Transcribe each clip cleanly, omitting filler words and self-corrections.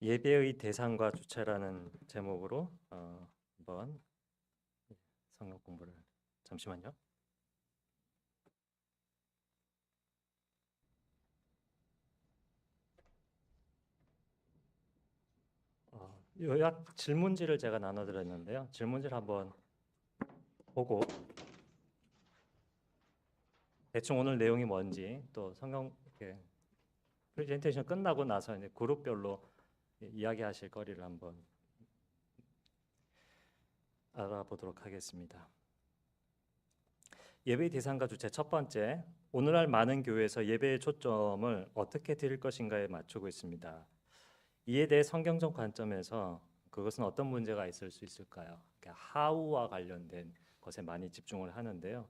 예배의 대상과 주체라는 제목으로 한번 성경 공부를 잠시만요. 요약 질문지를 제가 나눠드렸는데요. 질문지를 한번 보고 대충 오늘 내용이 뭔지 또 성경 이렇게 프레젠테이션 끝나고 나서 이제 그룹별로 이야기하실 거리를 한번 알아보도록 하겠습니다. 예배의 대상과 주체 첫 번째, 오늘날 많은 교회에서 예배의 초점을 어떻게 드릴 것인가에 맞추고 있습니다. 이에 대해 성경적 관점에서 그것은 어떤 문제가 있을 수 있을까요? how와 관련된 것에 많이 집중을 하는데요.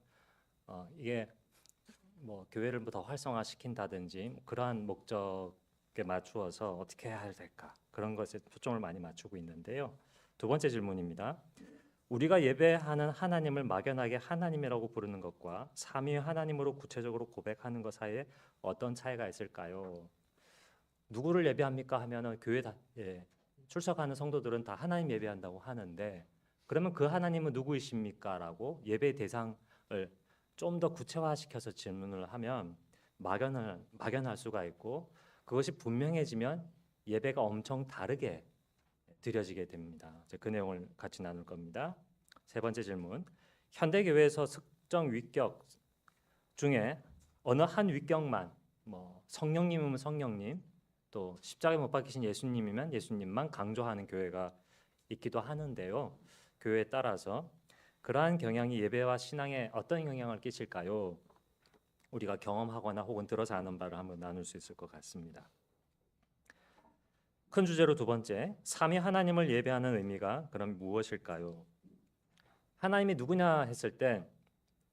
이게 뭐 교회를 더 활성화시킨다든지 그러한 목적에 맞추어서 어떻게 해야 될까 그런 것에 초점을 많이 맞추고 있는데요. 두 번째 질문입니다. 우리가 예배하는 하나님을 막연하게 하나님이라고 부르는 것과 삼위 하나님으로 구체적으로 고백하는 것 사이에 어떤 차이가 있을까요? 누구를 예배합니까 하면은 출석하는 성도들은 다 하나님 예배한다고 하는데 그러면 그 하나님은 누구이십니까?라고 예배 대상을 좀 더 구체화시켜서 질문을 하면 막연할 수가 있고 그것이 분명해지면 예배가 엄청 다르게 드려지게 됩니다. 그 내용을 같이 나눌 겁니다. 세 번째 질문. 현대 교회에서 특정 위격 중에 어느 한 위격만 뭐 성령님이면 성령님 또 십자가에 못 박히신 예수님이면 예수님만 강조하는 교회가 있기도 하는데요. 교회에 따라서 그러한 경향이 예배와 신앙에 어떤 영향을 끼칠까요? 우리가 경험하거나 혹은 들어서 아는 바를 한번 나눌 수 있을 것 같습니다. 큰 주제로 두 번째, 삼위 하나님을 예배하는 의미가 그럼 무엇일까요? 하나님이 누구냐 했을 때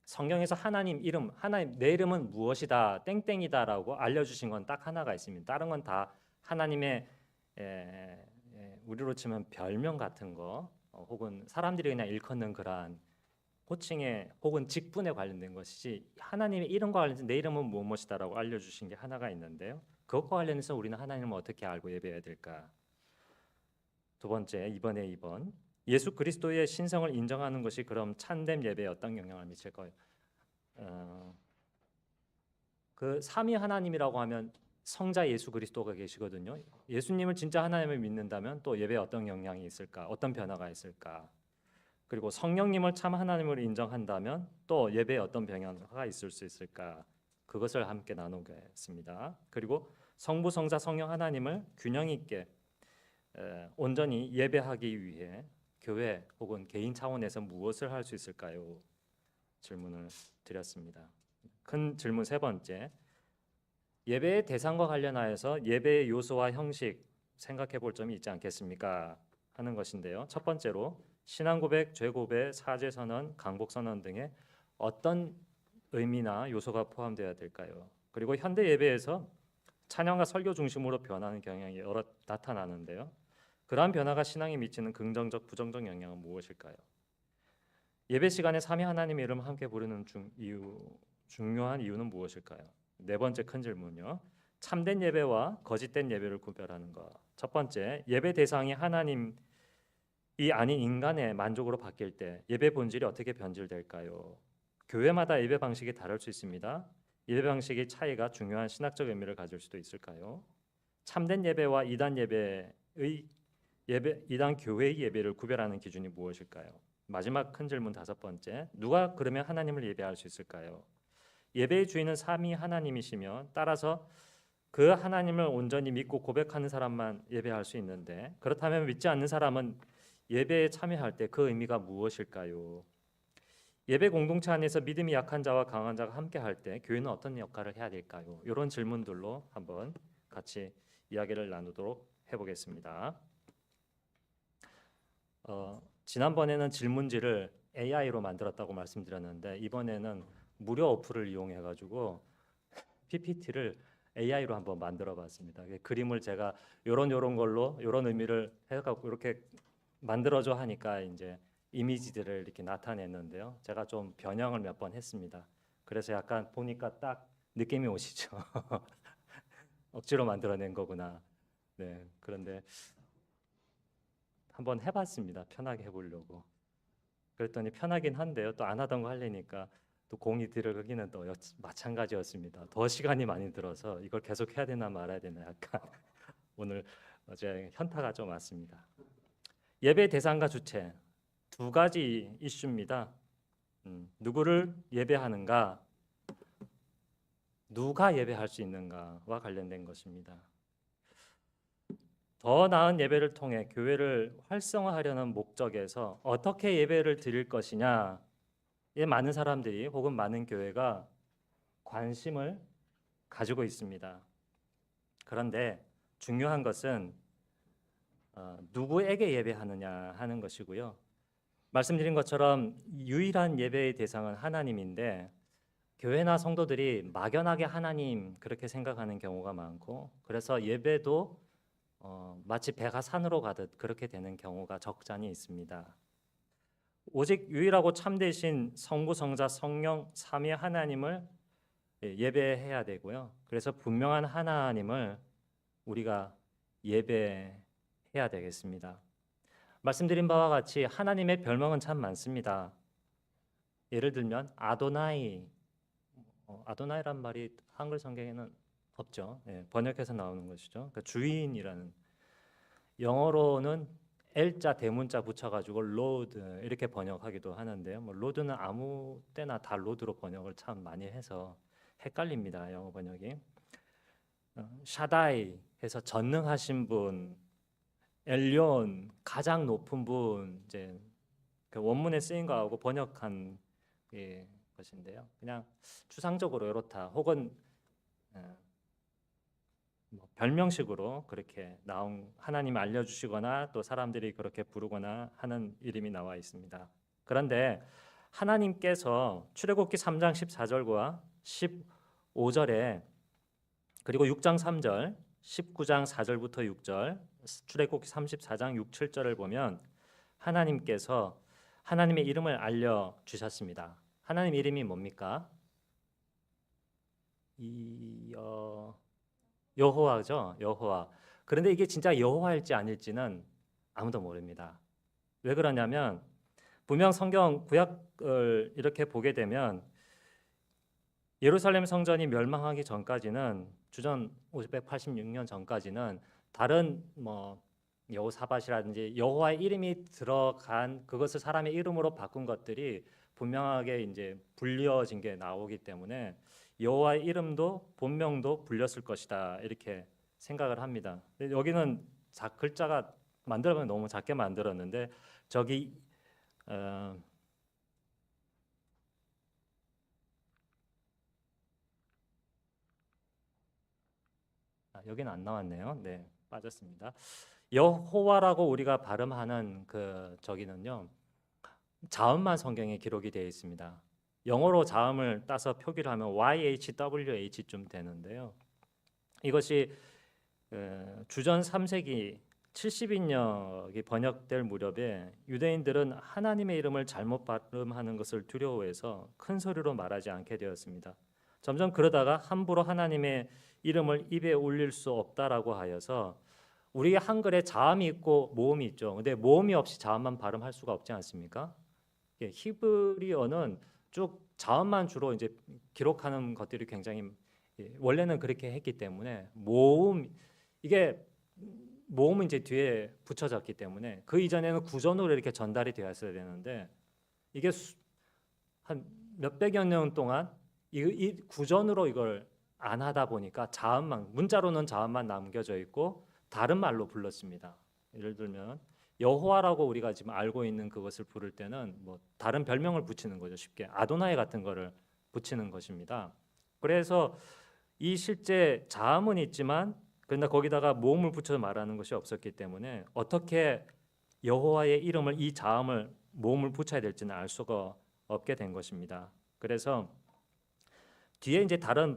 성경에서 하나님 이름, 하나님 내 이름은 무엇이다, 땡땡이다라고 알려주신 건 딱 하나가 있습니다. 다른 건 다 하나님의 우리로 치면 별명 같은 거, 혹은 사람들이 그냥 일컫는 그러한 호칭에 혹은 직분에 관련된 것이지 하나님의 이름과 관련해서 내 이름은 무엇이다라고 알려주신 게 하나가 있는데요. 그것과 관련해서 우리는 하나님을 어떻게 알고 예배해야 될까? 두 번째, 이번에 2번. 예수 그리스도의 신성을 인정하는 것이 그럼 참된 예배에 어떤 영향을 미칠까요? 그 삼위 하나님이라고 하면 성자 예수 그리스도가 계시거든요. 예수님을 진짜 하나님을 믿는다면 또 예배에 어떤 영향이 있을까? 어떤 변화가 있을까? 그리고 성령님을 참 하나님으로 인정한다면 또 예배에 어떤 변화가 있을 수 있을까? 그것을 함께 나누겠습니다. 그리고 성부, 성자, 성령 하나님을 균형 있게 온전히 예배하기 위해 교회 혹은 개인 차원에서 무엇을 할 수 있을까요? 질문을 드렸습니다. 큰 질문 세 번째. 예배의 대상과 관련하여서 예배의 요소와 형식 생각해 볼 점이 있지 않겠습니까? 하는 것인데요. 첫 번째로 신앙 고백, 죄 고백, 사죄 선언, 강복 선언 등의 어떤 의미나 요소가 포함되어야 될까요? 그리고 현대 예배에서 찬양과 설교 중심으로 변하는 경향이 여러 나타나는데요. 그러한 변화가 신앙에 미치는 긍정적, 부정적 영향은 무엇일까요? 예배 시간에 삼위 하나님의 이름을 함께 부르는 중요한 이유는 무엇일까요? 네 번째 큰 질문요. 참된 예배와 거짓된 예배를 구별하는 것. 첫 번째, 예배 대상이 하나님이 아닌 인간의 만족으로 바뀔 때 예배 본질이 어떻게 변질될까요? 교회마다 예배 방식이 다를 수 있습니다. 예배 방식의 차이가 중요한 신학적 의미를 가질 수도 있을까요? 참된 예배와 이단 교회의 예배를 구별하는 기준이 무엇일까요? 마지막 큰 질문 다섯 번째, 누가 그러면 하나님을 예배할 수 있을까요? 예배의 주인은 삼위 하나님이시며 따라서 그 하나님을 온전히 믿고 고백하는 사람만 예배할 수 있는데 그렇다면 믿지 않는 사람은 예배에 참여할 때 그 의미가 무엇일까요? 예배 공동체 안에서 믿음이 약한 자와 강한 자가 함께 할 때 교회는 어떤 역할을 해야 될까요? 이런 질문들로 한번 같이 이야기를 나누도록 해보겠습니다. 지난번에는 질문지를 AI로 만들었다고 말씀드렸는데 이번에는 무료 어플을 이용해 가지고 PPT를 AI로 한번 만들어 봤습니다. 그림을 제가 요런 걸로 요런 의미를 해 갖고 이렇게 만들어줘 하니까 이제 이미지들을 이렇게 나타냈는데요. 제가 좀 변형을 몇 번 했습니다. 그래서 약간 보니까 딱 느낌이 오시죠? 억지로 만들어낸 거구나. 네, 그런데 한번 해봤습니다. 편하게 해보려고. 그랬더니 편하긴 한데요. 또 안 하던 거 하려니까 또 공이 들어가기는 또 마찬가지였습니다. 더 시간이 많이 들어서 이걸 계속 해야 되나 말아야 되나 약간 오늘 어제 현타가 좀 왔습니다. 예배 대상과 주체 두 가지 이슈입니다. 누구를 예배하는가, 누가 예배할 수 있는가와 관련된 것입니다. 더 나은 예배를 통해 교회를 활성화하려는 목적에서 어떻게 예배를 드릴 것이냐에 많은 사람들이 혹은 많은 교회가 관심을 가지고 있습니다. 그런데 중요한 것은 누구에게 예배하느냐 하는 것이고요. 말씀드린 것처럼 유일한 예배의 대상은 하나님인데 교회나 성도들이 막연하게 하나님 그렇게 생각하는 경우가 많고 그래서 예배도 마치 배가 산으로 가듯 그렇게 되는 경우가 적잖이 있습니다. 오직 유일하고 참되신 성부, 성자, 성령 삼위 하나님을 예배해야 되고요. 그래서 분명한 하나님을 우리가 예배해야 되겠습니다. 말씀드린 바와 같이 하나님의 별명은 참 많습니다. 예를 들면 아도나이, 아도나이란 말이 한글 성경에는 없죠. 번역해서 나오는 것이죠. 그러니까 주인이라는 영어로는 L자 대문자 붙여가지고 로드 이렇게 번역하기도 하는데요. 뭐 로드는 아무 때나 다 로드로 번역을 참 많이 해서 헷갈립니다. 영어 번역이. 샤다이 해서 전능하신 분, 엘리온 가장 높은 분 이제 그 원문에 쓰인 거하고 번역한 것인데요. 그냥 추상적으로 이렇다 혹은 뭐 별명식으로 그렇게 나온 하나님 알려주시거나 또 사람들이 그렇게 부르거나 하는 이름이 나와 있습니다. 그런데 하나님께서 출애굽기 3장 14절과 15절에 그리고 6장 3절, 19장 4절부터 6절, 출애굽기 34장 6, 7절을 보면 하나님께서 하나님의 이름을 알려주셨습니다. 하나님 이름이 뭡니까? 여호와죠. 여호와. 그런데 이게 진짜 여호와일지 아닐지는 아무도 모릅니다. 왜 그러냐면 분명 성경 구약을 이렇게 보게 되면 예루살렘 성전이 멸망하기 전까지는 주전 586년 전까지는 다른 뭐 여호사밧이라든지 여호와의 이름이 들어간 그것을 사람의 이름으로 바꾼 것들이 분명하게 이제 불려진 게 나오기 때문에 여호와의 이름도 본명도 불렸을 것이다 이렇게 생각을 합니다. 근데 여기는 글자가 만들면 너무 작게 만들었는데 저기 여기는 안 나왔네요. 네, 빠졌습니다. 여호와라고 우리가 발음하는 그 저기는요. 자음만 성경에 기록이 되어 있습니다. 영어로 자음을 따서 표기를 하면 YHWH쯤 되는데요. 이것이 주전 3세기 70인역이 번역될 무렵에 유대인들은 하나님의 이름을 잘못 발음하는 것을 두려워해서 큰 소리로 말하지 않게 되었습니다. 점점 그러다가 함부로 하나님의 이름을 입에 올릴 수 없다라고 하여서 우리 한글에 자음이 있고 모음이 있죠. 근데 모음이 없이 자음만 발음할 수가 없지 않습니까? 히브리어는 쭉 자음만 주로 이제 기록하는 것들이 굉장히 원래는 그렇게 했기 때문에 이게 모음은 이제 뒤에 붙여졌기 때문에 그 이전에는 구전으로 이렇게 전달이 되었어야 되는데 이게 한 몇백여 년 동안 이 구전으로 이걸 안 하다 보니까 자음만 문자로는 자음만 남겨져 있고 다른 말로 불렀습니다. 예를 들면 여호와라고 우리가 지금 알고 있는 그것을 부를 때는 뭐 다른 별명을 붙이는 거죠. 쉽게 아도나이 같은 거를 붙이는 것입니다. 그래서 이 실제 자음은 있지만 그러나 거기다가 모음을 붙여서 말하는 것이 없었기 때문에 어떻게 여호와의 이름을 이 자음을 모음을 붙여야 될지는 알 수가 없게 된 것입니다. 그래서 뒤에 이제 다른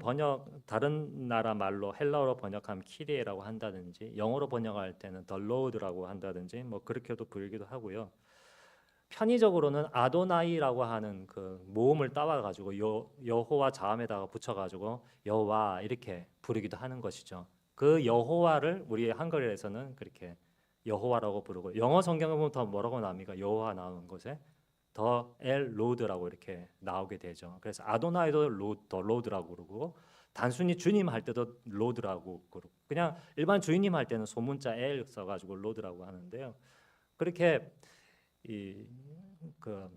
나라 말로 헬라어로 번역하면 키리에라고 한다든지 영어로 번역할 때는 the Lord라고 한다든지 뭐 그렇게도 부르기도 하고요. 편의적으로는 아도나이라고 하는 그 모음을 따와 가지고 여호와 자음에다가 붙여 가지고 여호와 이렇게 부르기도 하는 것이죠. 그 여호와를 우리 한글에서는 그렇게 여호와라고 부르고 영어 성경에 보면 더 뭐라고 나옵니까? 여호와 나오는 곳에 더 엘 로드라고 이렇게 나오게 되죠. 그래서 아도나이도 더 로드라고 그러고 단순히 주님 할 때도 로드라고 그러고 그냥 일반 주인님 할 때는 소문자 엘 써가지고 로드라고 하는데요. 그렇게 이그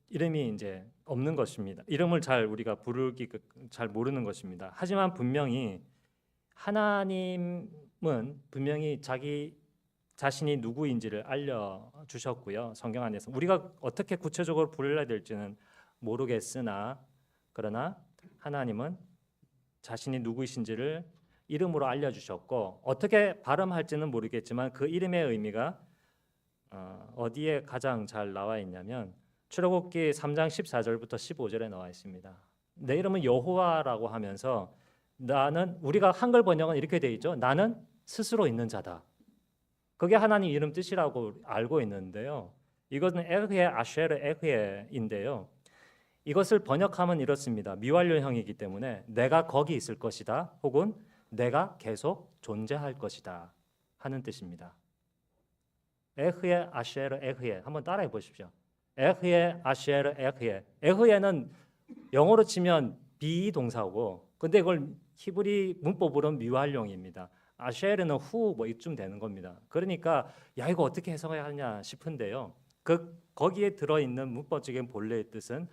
이름이 이제 없는 것입니다. 이름을 잘 우리가 부르기 잘 모르는 것입니다. 하지만 분명히 하나님은 분명히 자기 자신이 누구인지를 알려주셨고요. 성경 안에서 우리가 어떻게 구체적으로 부르려야 될지는 모르겠으나 그러나 하나님은 자신이 누구이신지를 이름으로 알려주셨고 어떻게 발음할지는 모르겠지만 그 이름의 의미가 어디에 가장 잘 나와 있냐면 출애굽기 3장 14절부터 15절에 나와 있습니다. 내 이름은 여호와라고 하면서 나는 우리가 한글 번역은 이렇게 돼 있죠. 나는 스스로 있는 자다. 그게 하나님 이름 뜻이라고 알고 있는데요. 이것은 에흐에 아쉐르 에흐에인데요. 이것을 번역하면 이렇습니다. 미완료형이기 때문에 내가 거기 있을 것이다. 혹은 내가 계속 존재할 것이다 하는 뜻입니다. 에흐에 아쉐르 에흐에 한번 따라해 보십시오. 에흐에 아쉐르 에흐에 에흐에는 영어로 치면 비동사고 근데 이걸 히브리 문법으로는 미완료입니다. 아쉐르는 후 뭐 이쯤 되는 겁니다. 그러니까 야 이거 어떻게 해석해야 하냐 싶은데요. 거기에 들어있는 문법적인 본래의 뜻은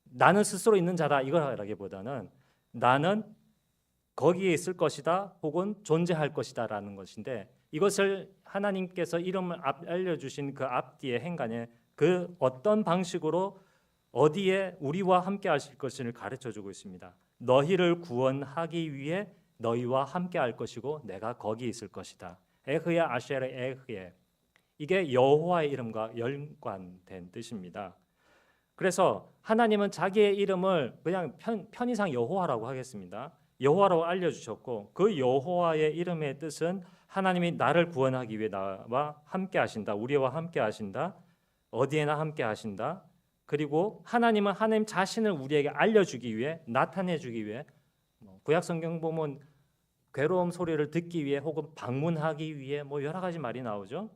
나는 스스로 있는 자다 이거라기보다는 나는 거기에 있을 것이다 혹은 존재할 것이다라는 것인데 이것을 하나님께서 이름을 알려주신 그 앞뒤의 행간에 그 어떤 방식으로 어디에 우리와 함께 하실 것을 가르쳐주고 있습니다. 너희를 구원하기 위해 너희와 함께 할 것이고 내가 거기 있을 것이다. 에흐에 아쉐르 에흐에 이게 여호와의 이름과 연관된 뜻입니다. 그래서 하나님은 자기의 이름을 그냥 편의상 여호와라고 하겠습니다. 여호와라고 알려주셨고 그 여호와의 이름의 뜻은 하나님이 나를 구원하기 위해 나와 함께 하신다. 우리와 함께 하신다. 어디에나 함께 하신다. 그리고 하나님은 하나님 자신을 우리에게 알려주기 위해 나타내주기 위해 구약 성경 보면 괴로움 소리를 듣기 위해 혹은 방문하기 위해 뭐 여러 가지 말이 나오죠.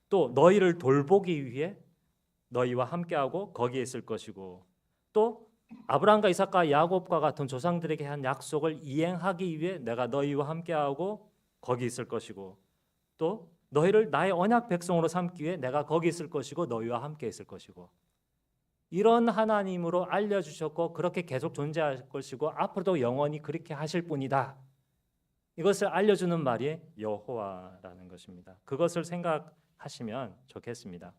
또 너희를 돌보기 위해 너희와 함께하고 거기에 있을 것이고 또 아브라함과 이삭과 야곱과 같은 조상들에게 한 약속을 이행하기 위해 내가 너희와 함께하고 거기 있을 것이고 또 너희를 나의 언약 백성으로 삼기 위해 내가 거기 있을 것이고 너희와 함께 있을 것이고 이런 하나님으로 알려주셨고 그렇게 계속 존재할 것이고 앞으로도 영원히 그렇게 하실 분이다. 이것을 알려주는 말이 여호와라는 것입니다. 그것을 생각하시면 좋겠습니다.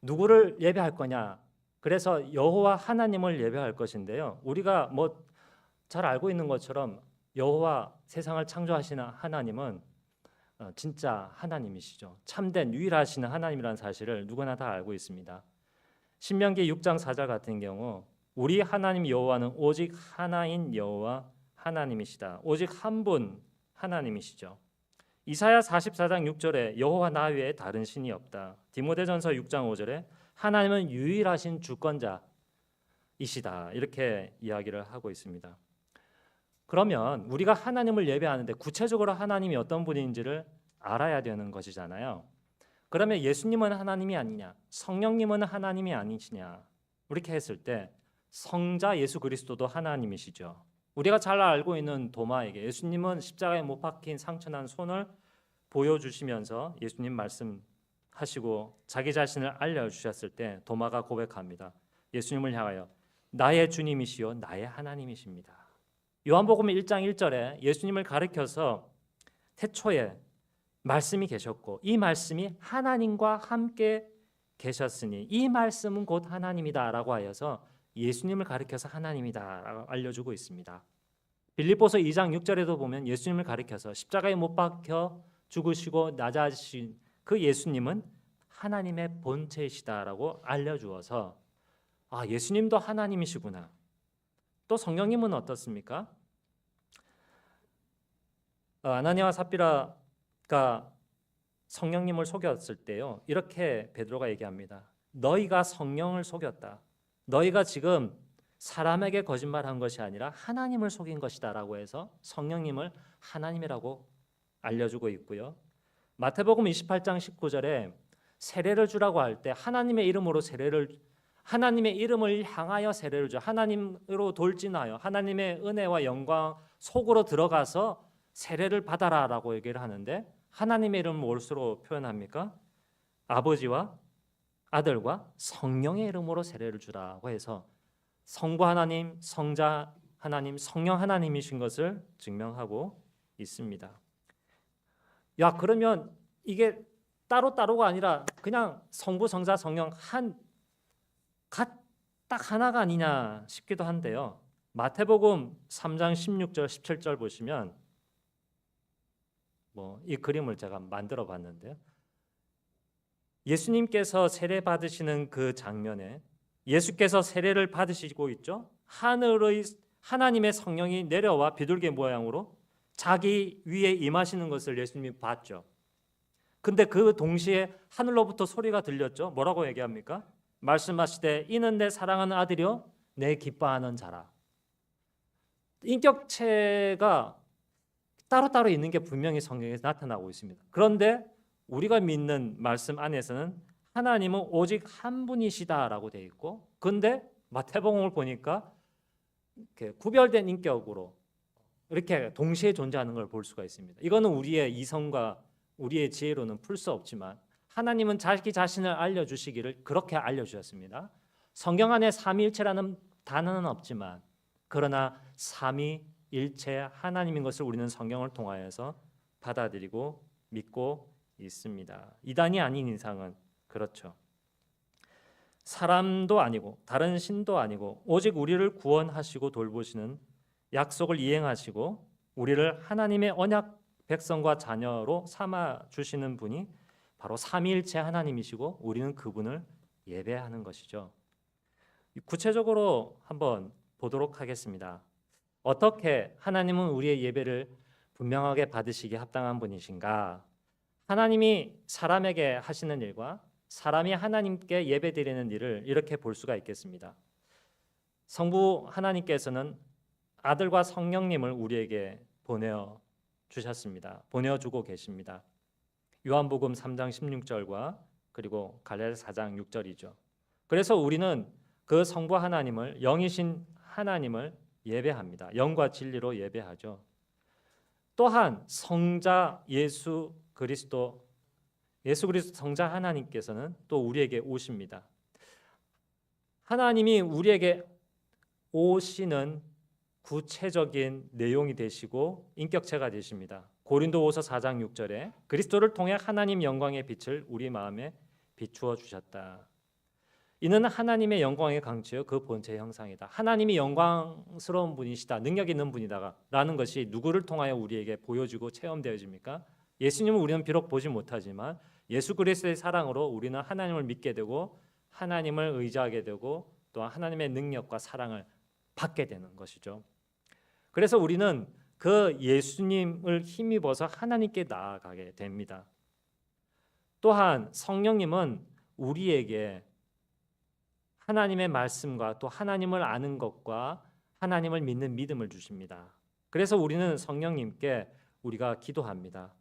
누구를 예배할 거냐? 그래서 여호와 하나님을 예배할 것인데요. 우리가 뭐 잘 알고 있는 것처럼 여호와 세상을 창조하시는 하나님은 진짜 하나님이시죠. 참된 유일하시는 하나님이라는 사실을 누구나 다 알고 있습니다. 신명기 6장 4절 같은 경우 우리 하나님 여호와는 오직 하나인 여호와 하나님이시다. 오직 한 분 하나님이시죠. 이사야 44장 6절에 여호와 나 외에 다른 신이 없다. 디모데전서 6장 5절에 하나님은 유일하신 주권자이시다. 이렇게 이야기를 하고 있습니다. 그러면 우리가 하나님을 예배하는데 구체적으로 하나님이 어떤 분인지를 알아야 되는 것이잖아요. 그러면 예수님은 하나님이 아니냐? 성령님은 하나님이 아니시냐? 이렇게 했을 때 성자 예수 그리스도도 하나님이시죠. 우리가 잘 알고 있는 도마에게 예수님은 십자가에 못 박힌 상처난 손을 보여주시면서 예수님 말씀하시고 자기 자신을 알려주셨을 때 도마가 고백합니다. 예수님을 향하여 나의 주님이시요 나의 하나님이십니다. 요한복음 1장 1절에 예수님을 가리켜서 태초에 말씀이 계셨고 이 말씀이 하나님과 함께 계셨으니 이 말씀은 곧 하나님이다라고 하여서 예수님을 가리켜서 하나님이다라고 알려주고 있습니다. 빌립보서 2장 6절에도 보면 예수님을 가리켜서 십자가에 못 박혀 죽으시고 낮아지신 그 예수님은 하나님의 본체이시다라고 알려주어서 아 예수님도 하나님이시구나. 또 성령님은 어떻습니까? 아나니아와 삽비라가 성령님을 속였을 때요. 이렇게 베드로가 얘기합니다. 너희가 성령을 속였다. 너희가 지금 사람에게 거짓말한 것이 아니라 하나님을 속인 것이다라고 해서 성령님을 하나님이라고 알려주고 있고요. 마태복음 28장 19절에 세례를 주라고 할 때 하나님의 이름으로 하나님의 이름을 향하여 세례를 줘. 하나님으로 돌진하여 하나님의 은혜와 영광 속으로 들어가서 세례를 받아라라고 얘기를 하는데 하나님의 이름을 무엇으로 표현합니까? 아버지와 아들과 성령의 이름으로 세례를 주라고 해서 성부 하나님, 성자 하나님, 성령 하나님이신 것을 증명하고 있습니다. 야, 그러면 이게 따로따로가 아니라 그냥 성부, 성자, 성령 딱 하나가 아니냐 싶기도 한데요. 마태복음 3장 16절, 17절 보시면 이 그림을 제가 만들어 봤는데요. 예수님께서 세례 받으시는 그 장면에 예수께서 세례를 받으시고 있죠. 하늘의 하나님의 성령이 내려와 비둘기 모양으로 자기 위에 임하시는 것을 예수님이 봤죠. 근데 그 동시에 하늘로부터 소리가 들렸죠. 뭐라고 얘기합니까? 말씀하시되 이는 내 사랑하는 아들이요 내 기뻐하는 자라. 인격체가 따로따로 있는 게 분명히 성경에서 나타나고 있습니다. 그런데 우리가 믿는 말씀 안에서는 하나님은 오직 한 분이시다라고 되어 있고, 근데 마태복음을 보니까 이렇게 구별된 인격으로 이렇게 동시에 존재하는 걸 볼 수가 있습니다. 이거는 우리의 이성과 우리의 지혜로는 풀 수 없지만 하나님은 자기 자신을 알려주시기를 그렇게 알려주셨습니다. 성경 안에 삼위일체라는 단어는 없지만 그러나 삼위일체 하나님인 것을 우리는 성경을 통하여서 받아들이고 믿고 있습니다. 이단이 아닌 이상은 그렇죠. 사람도 아니고 다른 신도 아니고 오직 우리를 구원하시고 돌보시는 약속을 이행하시고 우리를 하나님의 언약 백성과 자녀로 삼아 주시는 분이 바로 삼위일체 하나님이시고 우리는 그분을 예배하는 것이죠. 구체적으로 한번 보도록 하겠습니다. 어떻게 하나님은 우리의 예배를 분명하게 받으시기에 합당한 분이신가? 하나님이 사람에게 하시는 일과 사람이 하나님께 예배드리는 일을 이렇게 볼 수가 있겠습니다. 성부 하나님께서는 아들과 성령님을 우리에게 보내어 주셨습니다. 보내어주고 계십니다. 요한복음 3장 16절과 그리고 갈라디아 4장 6절이죠. 그래서 우리는 그 성부 하나님을 영이신 하나님을 예배합니다. 영과 진리로 예배하죠. 또한 성자 예수 그리스도 성자 하나님께서는 또 우리에게 오십니다. 하나님이 우리에게 오시는 구체적인 내용이 되시고 인격체가 되십니다. 고린도후서 4장 6절에 그리스도를 통해 하나님 영광의 빛을 우리 마음에 비추어 주셨다. 이는 하나님의 영광의 강치요 그 본체 형상이다. 하나님이 영광스러운 분이시다, 능력 있는 분이다라는 것이 누구를 통하여 우리에게 보여지고 체험되어집니까? 예수님을 우리는 비록 보지 못하지만 예수 그리스도의 사랑으로 우리는 하나님을 믿게 되고 하나님을 의지하게 되고 또한 하나님의 능력과 사랑을 받게 되는 것이죠. 그래서 우리는 그 예수님을 힘입어서 하나님께 나아가게 됩니다. 또한 성령님은 우리에게 하나님의 말씀과 또 하나님을 아는 것과 하나님을 믿는 믿음을 주십니다. 그래서 우리는 성령님께 우리가 기도합니다.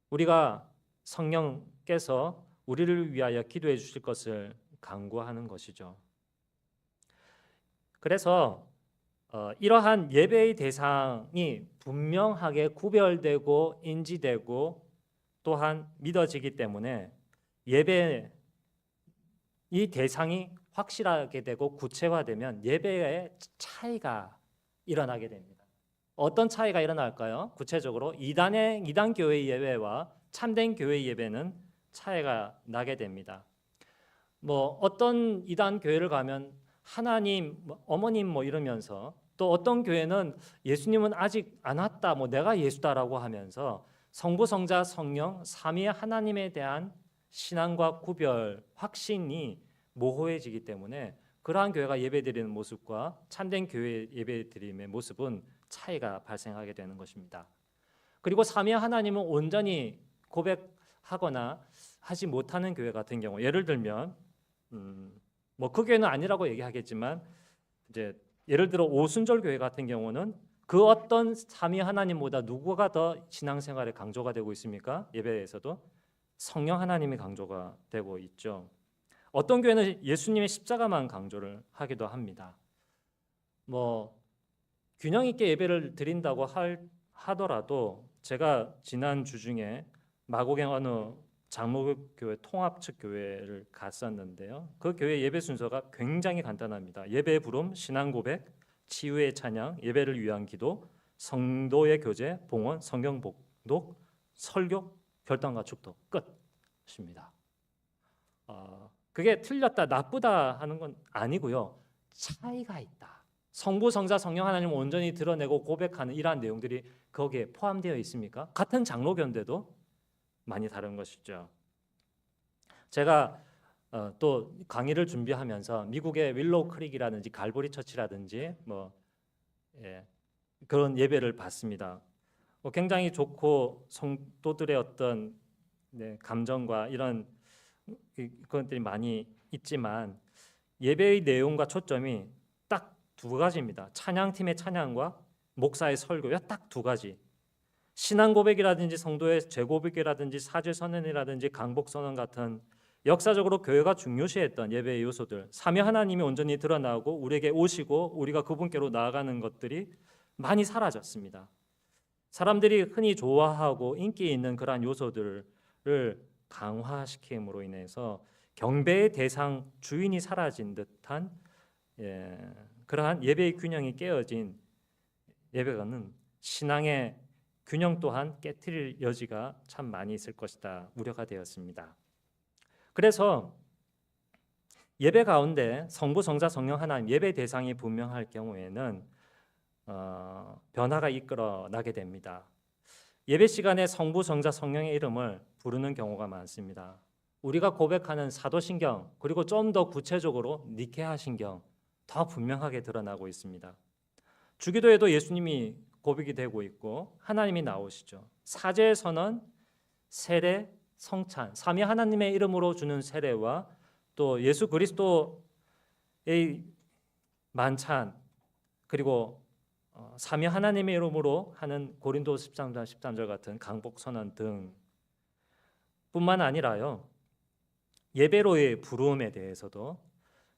우리가 성령께서 우리를 위하여 기도해 주실 것을 간구하는 것이죠. 그래서 이러한 예배의 대상이 분명하게 구별되고 인지되고 또한 믿어지기 때문에 예배 이 대상이 확실하게 되고 구체화되면 예배의 차이가 일어나게 됩니다. 어떤 차이가 일어날까요? 구체적으로 이단 교회의 예배와 참된 교회의 예배는 차이가 나게 됩니다. 어떤 이단 교회를 가면 하나님, 어머님 이러면서 또 어떤 교회는 예수님은 아직 안 왔다, 내가 예수다라고 하면서 성부, 성자, 성령 삼위 하나님에 대한 신앙과 구별, 확신이 모호해지기 때문에 그러한 교회가 예배드리는 모습과 참된 교회 예배드림의 모습은 차이가 발생하게 되는 것입니다. 그리고 삼위 하나님은 온전히 고백하거나 하지 못하는 교회 같은 경우, 예를 들면 그 교회는 아니라고 얘기하겠지만 이제 예를 들어 오순절 교회 같은 경우는 그 어떤 삼위 하나님보다 누구가 더 신앙생활에 강조가 되고 있습니까? 예배에서도 성령 하나님이 강조가 되고 있죠. 어떤 교회는 예수님의 십자가만 강조를 하기도 합니다. 뭐 균형 있게 예배를 드린다고 하더라도 제가 지난 주 중에 마곡행 어느 장로교회 통합 측 교회를 갔었는데요. 그 교회 예배 순서가 굉장히 간단합니다. 예배의 부름, 신앙 고백, 치유의 찬양, 예배를 위한 기도, 성도의 교제, 봉헌, 성경 복독, 설교, 결단과 축도 끝입니다. 그게 틀렸다, 나쁘다 하는 건 아니고요. 차이가 있다. 성부, 성자, 성령 하나님을 온전히 드러내고 고백하는 이러한 내용들이 거기에 포함되어 있습니까? 같은 장로교인데도 많이 다른 것이죠. 제가 또 강의를 준비하면서 미국의 윌로우 크릭이라든지 갈보리 처치라든지 그런 예배를 봤습니다. 굉장히 좋고 성도들의 어떤 감정과 이런 것들이 많이 있지만 예배의 내용과 초점이 딱 두 가지입니다. 찬양팀의 찬양과 목사의 설교가 딱 두 가지. 신앙 고백이라든지 성도의 재고백이라든지 사죄 선언이라든지 강복 선언 같은 역사적으로 교회가 중요시했던 예배의 요소들, 삼위 하나님이 온전히 드러나고 우리에게 오시고 우리가 그분께로 나아가는 것들이 많이 사라졌습니다. 사람들이 흔히 좋아하고 인기 있는 그러한 요소들을 강화시킴으로 인해서 경배의 대상 주인이 사라진 듯한 그러한 예배의 균형이 깨어진 예배가는 신앙의 균형 또한 깨트릴 여지가 참 많이 있을 것이다 우려가 되었습니다. 그래서 예배 가운데 성부, 성자, 성령 하나님 예배 대상이 분명할 경우에는 변화가 이끌어나게 됩니다. 예배 시간에 성부, 성자, 성령의 이름을 부르는 경우가 많습니다. 우리가 고백하는 사도신경 그리고 좀 더 구체적으로 니케아신경 더 분명하게 드러나고 있습니다. 주기도에도 예수님이 고백이 되고 있고 하나님이 나오시죠. 사죄의 선언, 세례, 성찬, 삼위 하나님의 이름으로 주는 세례와 또 예수 그리스도의 만찬 그리고 삼위 하나님의 이름으로 하는 고린도 13장 13절 같은 강복 선언 등 뿐만 아니라요. 예배로의 부름에 대해서도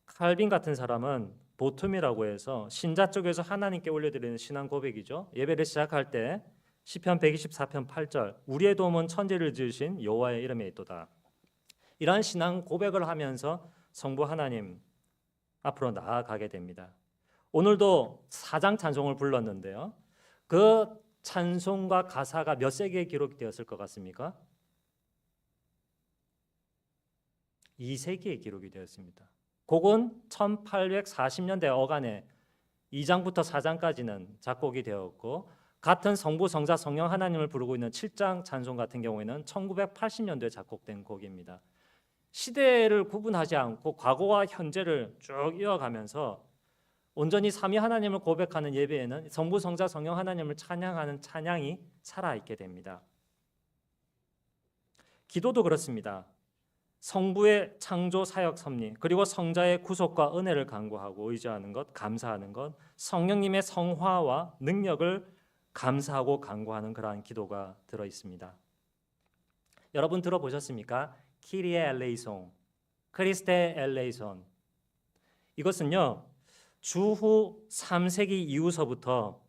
칼빈 같은 사람은 보툼이라고 해서 신자 쪽에서 하나님께 올려드리는 신앙 고백이죠. 예배를 시작할 때 시편 124편 8절 우리의 도움은 천지를 지으신 여호와의 이름에 있도다. 이러한 신앙 고백을 하면서 성부 하나님 앞으로 나아가게 됩니다. 오늘도 사장 찬송을 불렀는데요. 그 찬송과 가사가 몇 세기에 기록되었을 것 같습니까? 2세기에 기록이 되었습니다. 곡은 1840년대 어간에 2장부터 4장까지는 작곡이 되었고 같은 성부, 성자, 성령 하나님을 부르고 있는 7장 찬송 같은 경우에는 1980년도에 작곡된 곡입니다. 시대를 구분하지 않고 과거와 현재를 쭉 이어가면서 온전히 삼위 하나님을 고백하는 예배에는 성부, 성자, 성령 하나님을 찬양하는 찬양이 살아있게 됩니다. 기도도 그렇습니다. 성부의 창조 사역 섭리 그리고 성자의 구속과 은혜를 간구하고 의지하는 것, 감사하는 것, 성령님의 성화와 능력을 감사하고 간구하는 그러한 기도가 들어 있습니다. 여러분 들어보셨습니까? 키리에 엘레이송, 크리스테 엘레이손. 이것은요 주후 3세기 이후서부터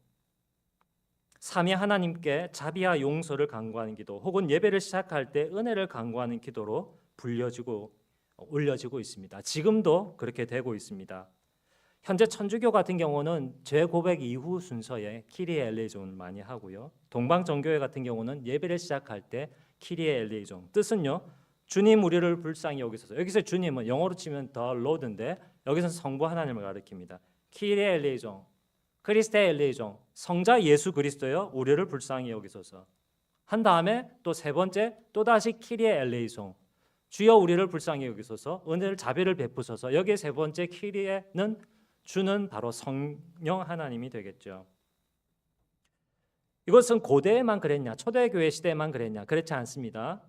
삼위 하나님께 자비와 용서를 간구하는 기도 혹은 예배를 시작할 때 은혜를 간구하는 기도로 불려지고 올려지고 있습니다. 지금도 그렇게 되고 있습니다. 현재 천주교 같은 경우는 재고백 이후 순서에 키리에 엘레이존을 많이 하고요. 동방정교회 같은 경우는 예배를 시작할 때 키리에 엘레이존 뜻은요. 주님 우리를 불쌍히 여기소서. 여기서 주님은 영어로 치면 더 로드인데 여기서는 성부 하나님을 가리킵니다. 키리에 엘레이존, 크리스테 엘레이존, 성자 예수 그리스도여 우리를 불쌍히 여기소서. 한 다음에 또 세 번째 또다시 키리에 엘레이존 주여 우리를 불쌍히 여기소서 은혜를 자비를 베푸소서. 여기에 세 번째 키리에는 주는 바로 성령 하나님이 되겠죠. 이것은 고대에만 그랬냐 초대교회 시대에만 그랬냐 그렇지 않습니다.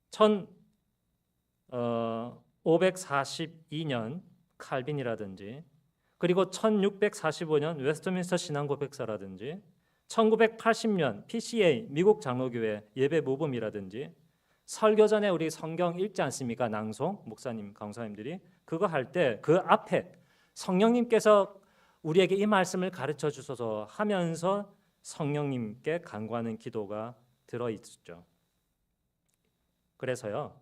1542년 칼빈이라든지 그리고 1645년 웨스트민스터 신앙고백서라든지 1980년 PCA 미국 장로교회 예배 모범이라든지 설교 전에 우리 성경 읽지 않습니까? 낭송 목사님 강사님들이 그거 할 때 그 앞에 성령님께서 우리에게 이 말씀을 가르쳐 주소서 하면서 성령님께 간구하는 기도가 들어 있죠. 그래서요,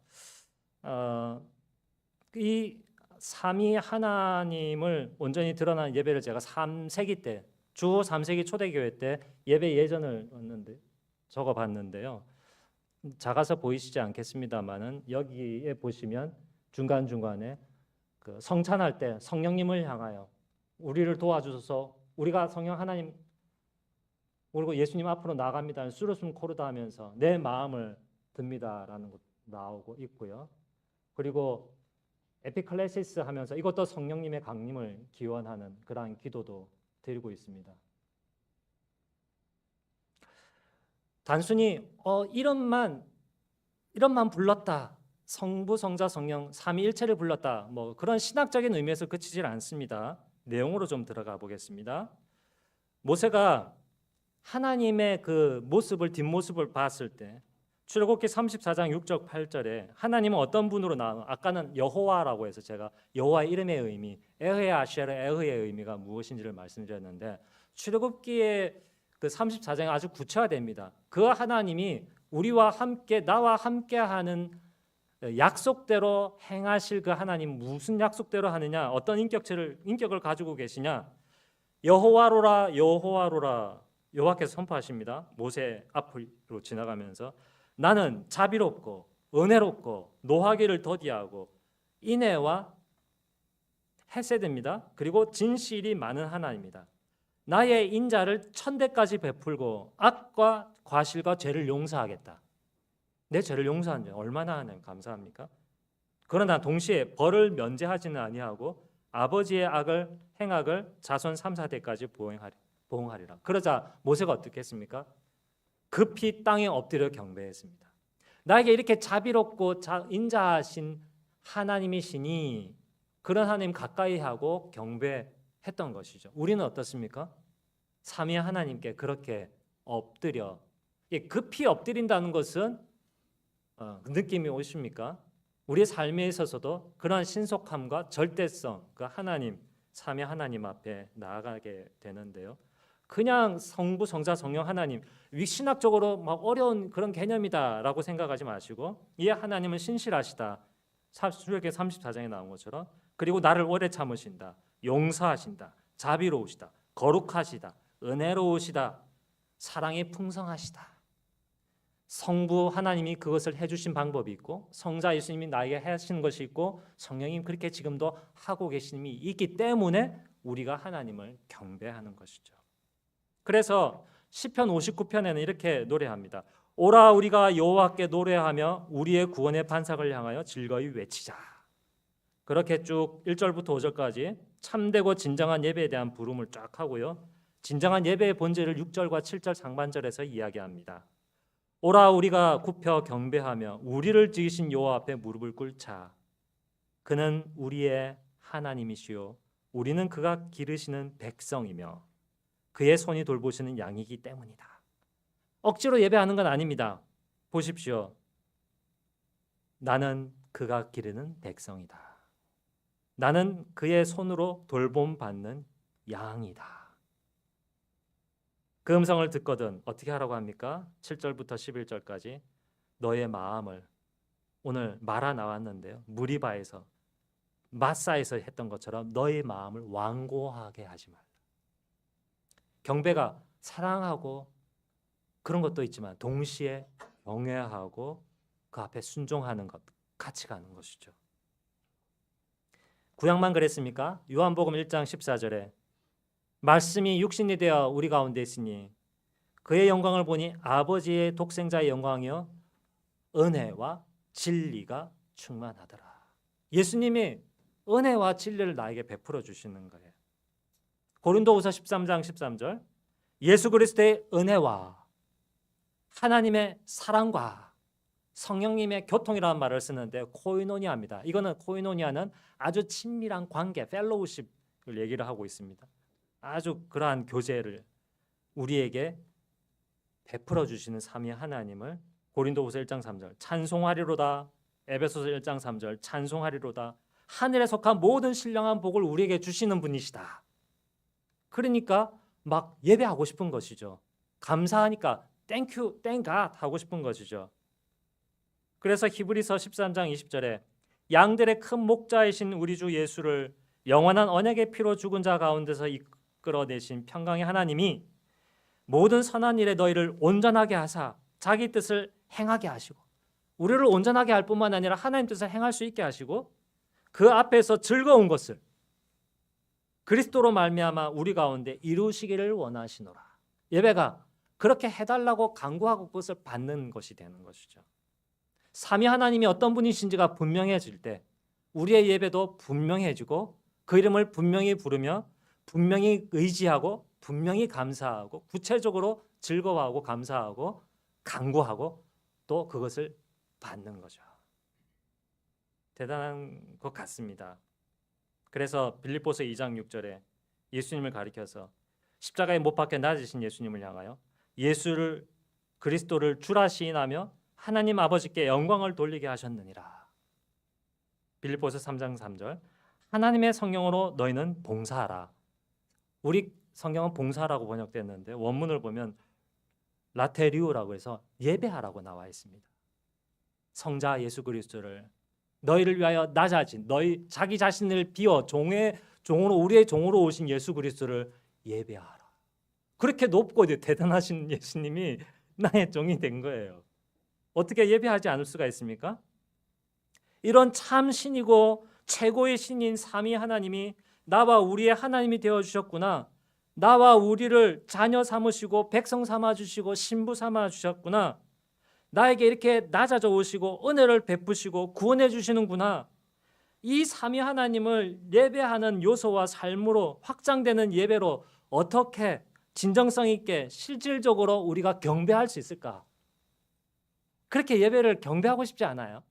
이 삼위 하나님을 온전히 드러난 예배를 제가 3세기 때, 주 3세기 초대교회 때 예배 예전을 적어봤는데요. 작아서 보이시지 않겠습니다만은 여기에 보시면 중간 중간에 그 성찬할 때 성령님을 향하여 우리를 도와주소서, 우리가 성령 하나님 그리고 예수님 앞으로 나갑니다. 수르숨 코르다 하면서 내 마음을 듭니다라는 것 나오고 있고요. 그리고 에피클레시스 하면서 이것도 성령님의 강림을 기원하는 그러한 기도도 드리고 있습니다. 단순히 이름만 불렀다, 성부, 성자, 성령 삼위일체를 불렀다, 뭐 그런 신학적인 의미에서 그치질 않습니다. 내용으로 좀 들어가 보겠습니다. 모세가 하나님의 그 모습을 뒷모습을 봤을 때 출애굽기 34장 6절 8절에 하나님은 어떤 분으로 나와? 아까는 여호와라고 해서 제가 여호와의 이름의 의미, 에흐의 아시아의 에흐의 의미가 무엇인지를 말씀드렸는데 출애굽기의 그 34장이 아주 구체화됩니다. 그 하나님이 우리와 함께 나와 함께하는 약속대로 행하실 그 하나님, 무슨 약속대로 하느냐, 어떤 인격을 가지고 계시냐? 여호와로라 여호와로라 여호와께서 선포하십니다. 모세 앞으로 지나가면서 나는 자비롭고 은혜롭고 노하기를 더디하고 인애와 헤세드입니다. 그리고 진실이 많은 하나님입니다. 나의 인자를 천대까지 베풀고 악과 과실과 죄를 용서하겠다. 내 죄를 용서한 지 얼마나 하나님 감사합니까? 그러나 동시에 벌을 면제하지는 아니하고 아버지의 행악을 자손 3, 4대까지 보응하리라. 그러자 모세가 어떻게 했습니까? 급히 땅에 엎드려 경배했습니다. 나에게 이렇게 자비롭고 인자하신 하나님이시니 그런 하나님 가까이 하고 경배했던 것이죠. 우리는 어떻습니까? 삼위 하나님께 그렇게 엎드려, 급히 엎드린다는 것은 느낌이 오십니까? 우리의 삶에 있어서도 그러한 신속함과 절대성, 그 하나님, 삼위 하나님 앞에 나아가게 되는데요. 그냥 성부, 성자, 성령 하나님, 신학적으로 막 어려운 그런 개념이다라고 생각하지 마시고 이 하나님은 신실하시다. 출애굽기 34장에 나온 것처럼, 그리고 나를 오래 참으신다, 용서하신다, 자비로우시다, 거룩하시다, 은혜로우시다, 사랑이 풍성하시다. 성부 하나님이 그것을 해주신 방법이 있고 성자 예수님이 나에게 하시는 것이 있고 성령님 그렇게 지금도 하고 계심이 있기 때문에 우리가 하나님을 경배하는 것이죠. 그래서 시편 59편에는 이렇게 노래합니다. 오라 우리가 여호와께 노래하며 우리의 구원의 반석을 향하여 즐거이 외치자. 그렇게 쭉 1절부터 5절까지 참되고 진정한 예배에 대한 부름을 쫙 하고요. 진정한 예배의 본질을 6절과 7절 상반절에서 이야기합니다. 오라 우리가 굽혀 경배하며 우리를 지으신 여호와 앞에 무릎을 꿇자. 그는 우리의 하나님이시요 우리는 그가 기르시는 백성이며 그의 손이 돌보시는 양이기 때문이다. 억지로 예배하는 건 아닙니다. 보십시오. 나는 그가 기르는 백성이다. 나는 그의 손으로 돌봄받는 양이다. 그 음성을 듣거든 어떻게 하라고 합니까? 7절부터 11절까지 너의 마음을, 오늘 마라 나왔는데요. 무리바에서 마사에서 했던 것처럼 너의 마음을 완고하게 하지 말라. 경배가 사랑하고 그런 것도 있지만 동시에 경외하고 그 앞에 순종하는 것, 같이 가는 것이죠. 구약만 그랬습니까? 요한복음 1장 14절에 말씀이 육신이 되어 우리 가운데 있으니 그의 영광을 보니 아버지의 독생자의 영광이요 은혜와 진리가 충만하더라. 예수님이 은혜와 진리를 나에게 베풀어 주시는 거예요. 고린도후서 13장 13절 예수 그리스도의 은혜와 하나님의 사랑과 성령님의 교통이라는 말을 쓰는데 코이노니아입니다. 이거는 코이노니아는 아주 친밀한 관계, 펠로우십을 얘기를 하고 있습니다. 아주 그러한 교제를 우리에게 베풀어 주시는 삼위 하나님을 고린도후서 1장 3절 찬송하리로다, 에베소서 1장 3절 찬송하리로다, 하늘에 속한 모든 신령한 복을 우리에게 주시는 분이시다. 그러니까 막 예배하고 싶은 것이죠. 감사하니까 땡큐 땡갓 하고 싶은 것이죠. 그래서 히브리서 13장 20절에 양들의 큰 목자이신 우리 주 예수를 영원한 언약의 피로 죽은 자 가운데서 이끌어내신 평강의 하나님이 모든 선한 일에 너희를 온전하게 하사 자기 뜻을 행하게 하시고, 우리를 온전하게 할 뿐만 아니라 하나님 뜻을 행할 수 있게 하시고, 그 앞에서 즐거운 것을 그리스도로 말미암아 우리 가운데 이루시기를 원하시노라. 예배가 그렇게 해달라고 간구하고 그것을 받는 것이 되는 것이죠. 삼위 하나님이 어떤 분이신지가 분명해질 때 우리의 예배도 분명해지고, 그 이름을 분명히 부르며 분명히 의지하고 분명히 감사하고 구체적으로 즐거워하고 감사하고 간구하고 또 그것을 받는 거죠. 대단한 것 같습니다. 그래서 빌립보서 2장 6절에 예수님을 가리켜서 십자가에 못 박혀 낮으신 예수님을 향하여 예수를 그리스도를 주라 시인하며 하나님 아버지께 영광을 돌리게 하셨느니라. 빌립보서 3장 3절 하나님의 성령으로 너희는 봉사하라. 우리 성경은 봉사라고 번역됐는데 원문을 보면 라테리오라고 해서 예배하라고 나와 있습니다. 성자 예수 그리스도를 너희를 위하여 낮아진 너희 자기 자신을 비워 종으로 우리의 종으로 오신 예수 그리스도를 예배하라. 그렇게 높고 대단하신 예수님이 나의 종이 된 거예요. 어떻게 예배하지 않을 수가 있습니까? 이런 참 신이고 최고의 신인 삼위 하나님이 나와 우리의 하나님이 되어 주셨구나. 나와 우리를 자녀 삼으시고 백성 삼아 주시고 신부 삼아 주셨구나. 나에게 이렇게 낮아져 오시고 은혜를 베푸시고 구원해 주시는구나. 이 삼위 하나님을 예배하는 요소와 삶으로 확장되는 예배로 어떻게 진정성 있게 실질적으로 우리가 경배할 수 있을까? 그렇게 예배를 경배하고 싶지 않아요?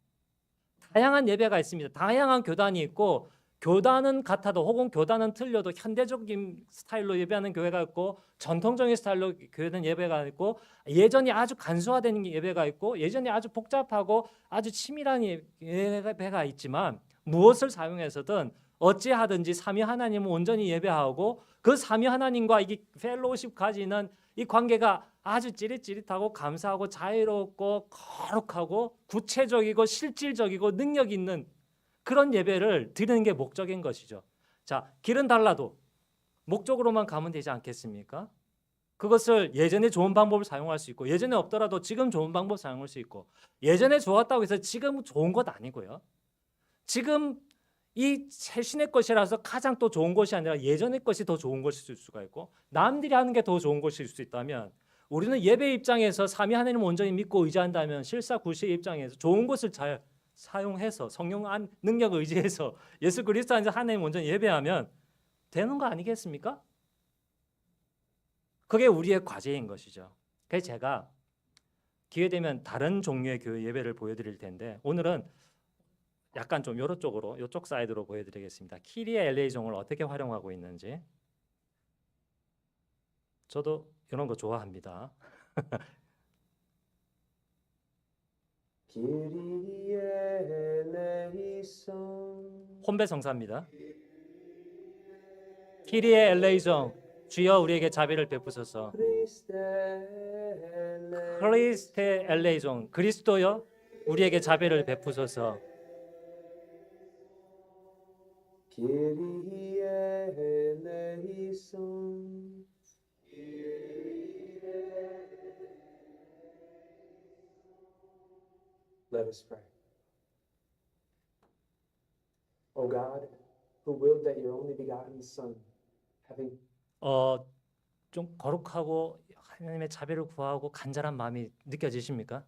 다양한 예배가 있습니다. 다양한 교단이 있고, 교단은 같아도 혹은 교단은 틀려도 현대적인 스타일로 예배하는 교회가 있고, 전통적인 스타일로 교회는 예배가 있고, 예전이 아주 간소화된 예배가 있고, 예전이 아주 복잡하고 아주 치밀한 예배가 있지만, 무엇을 사용해서든 어찌하든지 삼위 하나님을 온전히 예배하고 그 삼위 하나님과 이 펠로우십 가지는 이 관계가 아주 찌릿찌릿하고 감사하고 자유롭고 거룩하고 구체적이고 실질적이고 능력 있는 그런 예배를 드리는 게 목적인 것이죠. 자, 길은 달라도 목적으로만 가면 되지 않겠습니까? 그것을 예전에 좋은 방법을 사용할 수 있고, 예전에 없더라도 지금 좋은 방법 사용할 수 있고, 예전에 좋았다고 해서 지금 좋은 것 아니고요. 지금 이 최신의 것이라서 가장 또 좋은 것이 아니라 예전의 것이 더 좋은 것일 수가 있고, 남들이 하는 게 더 좋은 것일 수 있다면, 우리는 예배 입장에서 삼위 하나님을 온전히 믿고 의지한다면 실사구시의 입장에서 좋은 것을 잘 사용해서 성령 능력을 의지해서 예수 그리스도 안에서 하나님 온전히 예배하면 되는 거 아니겠습니까? 그게 우리의 과제인 것이죠. 그래서 제가 기회 되면 다른 종류의 교회 예배를 보여드릴 텐데, 오늘은 약간 좀 이쪽 사이드로 보여드리겠습니다. 키리의 LA종을 어떻게 활용하고 있는지. 저도 이런 거 좋아합니다. 혼배 성사입니다. 키리의 LA종, 주여 우리에게 자비를 베푸소서. 크리스테 LA종, 그리스도여 우리에게 자비를 베푸소서. Let us pray. O God, who willed that your only begotten Son, having 좀 거룩하고 하나님의 자비를 구하고 간절한 마음이 느껴지십니까?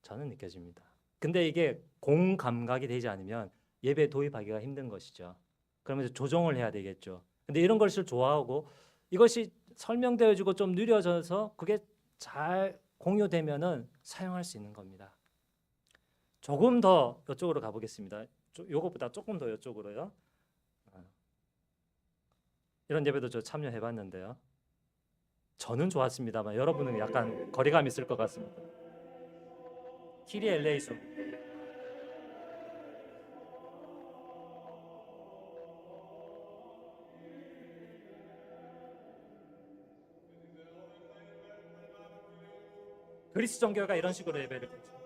저는 느껴집니다. 근데 이게 공감각이 되지 않으면 예배에 도입하기가 힘든 것이죠. 그러면서 조정을 해야 되겠죠. 근데 이런 것을 좋아하고 이것이 설명되어지고 좀 느려져서 그게 잘 공유되면은 사용할 수 있는 겁니다. 조금 더 이쪽으로 가보겠습니다. 요것보다 조금 더 이쪽으로요. 이런 예배도 저 참여해봤는데요. 저는 좋았습니다만 여러분은 약간 거리감 있을 것 같습니다. 키리 엘레이송. 그리스 종교가 이런 식으로 예배를 드리죠.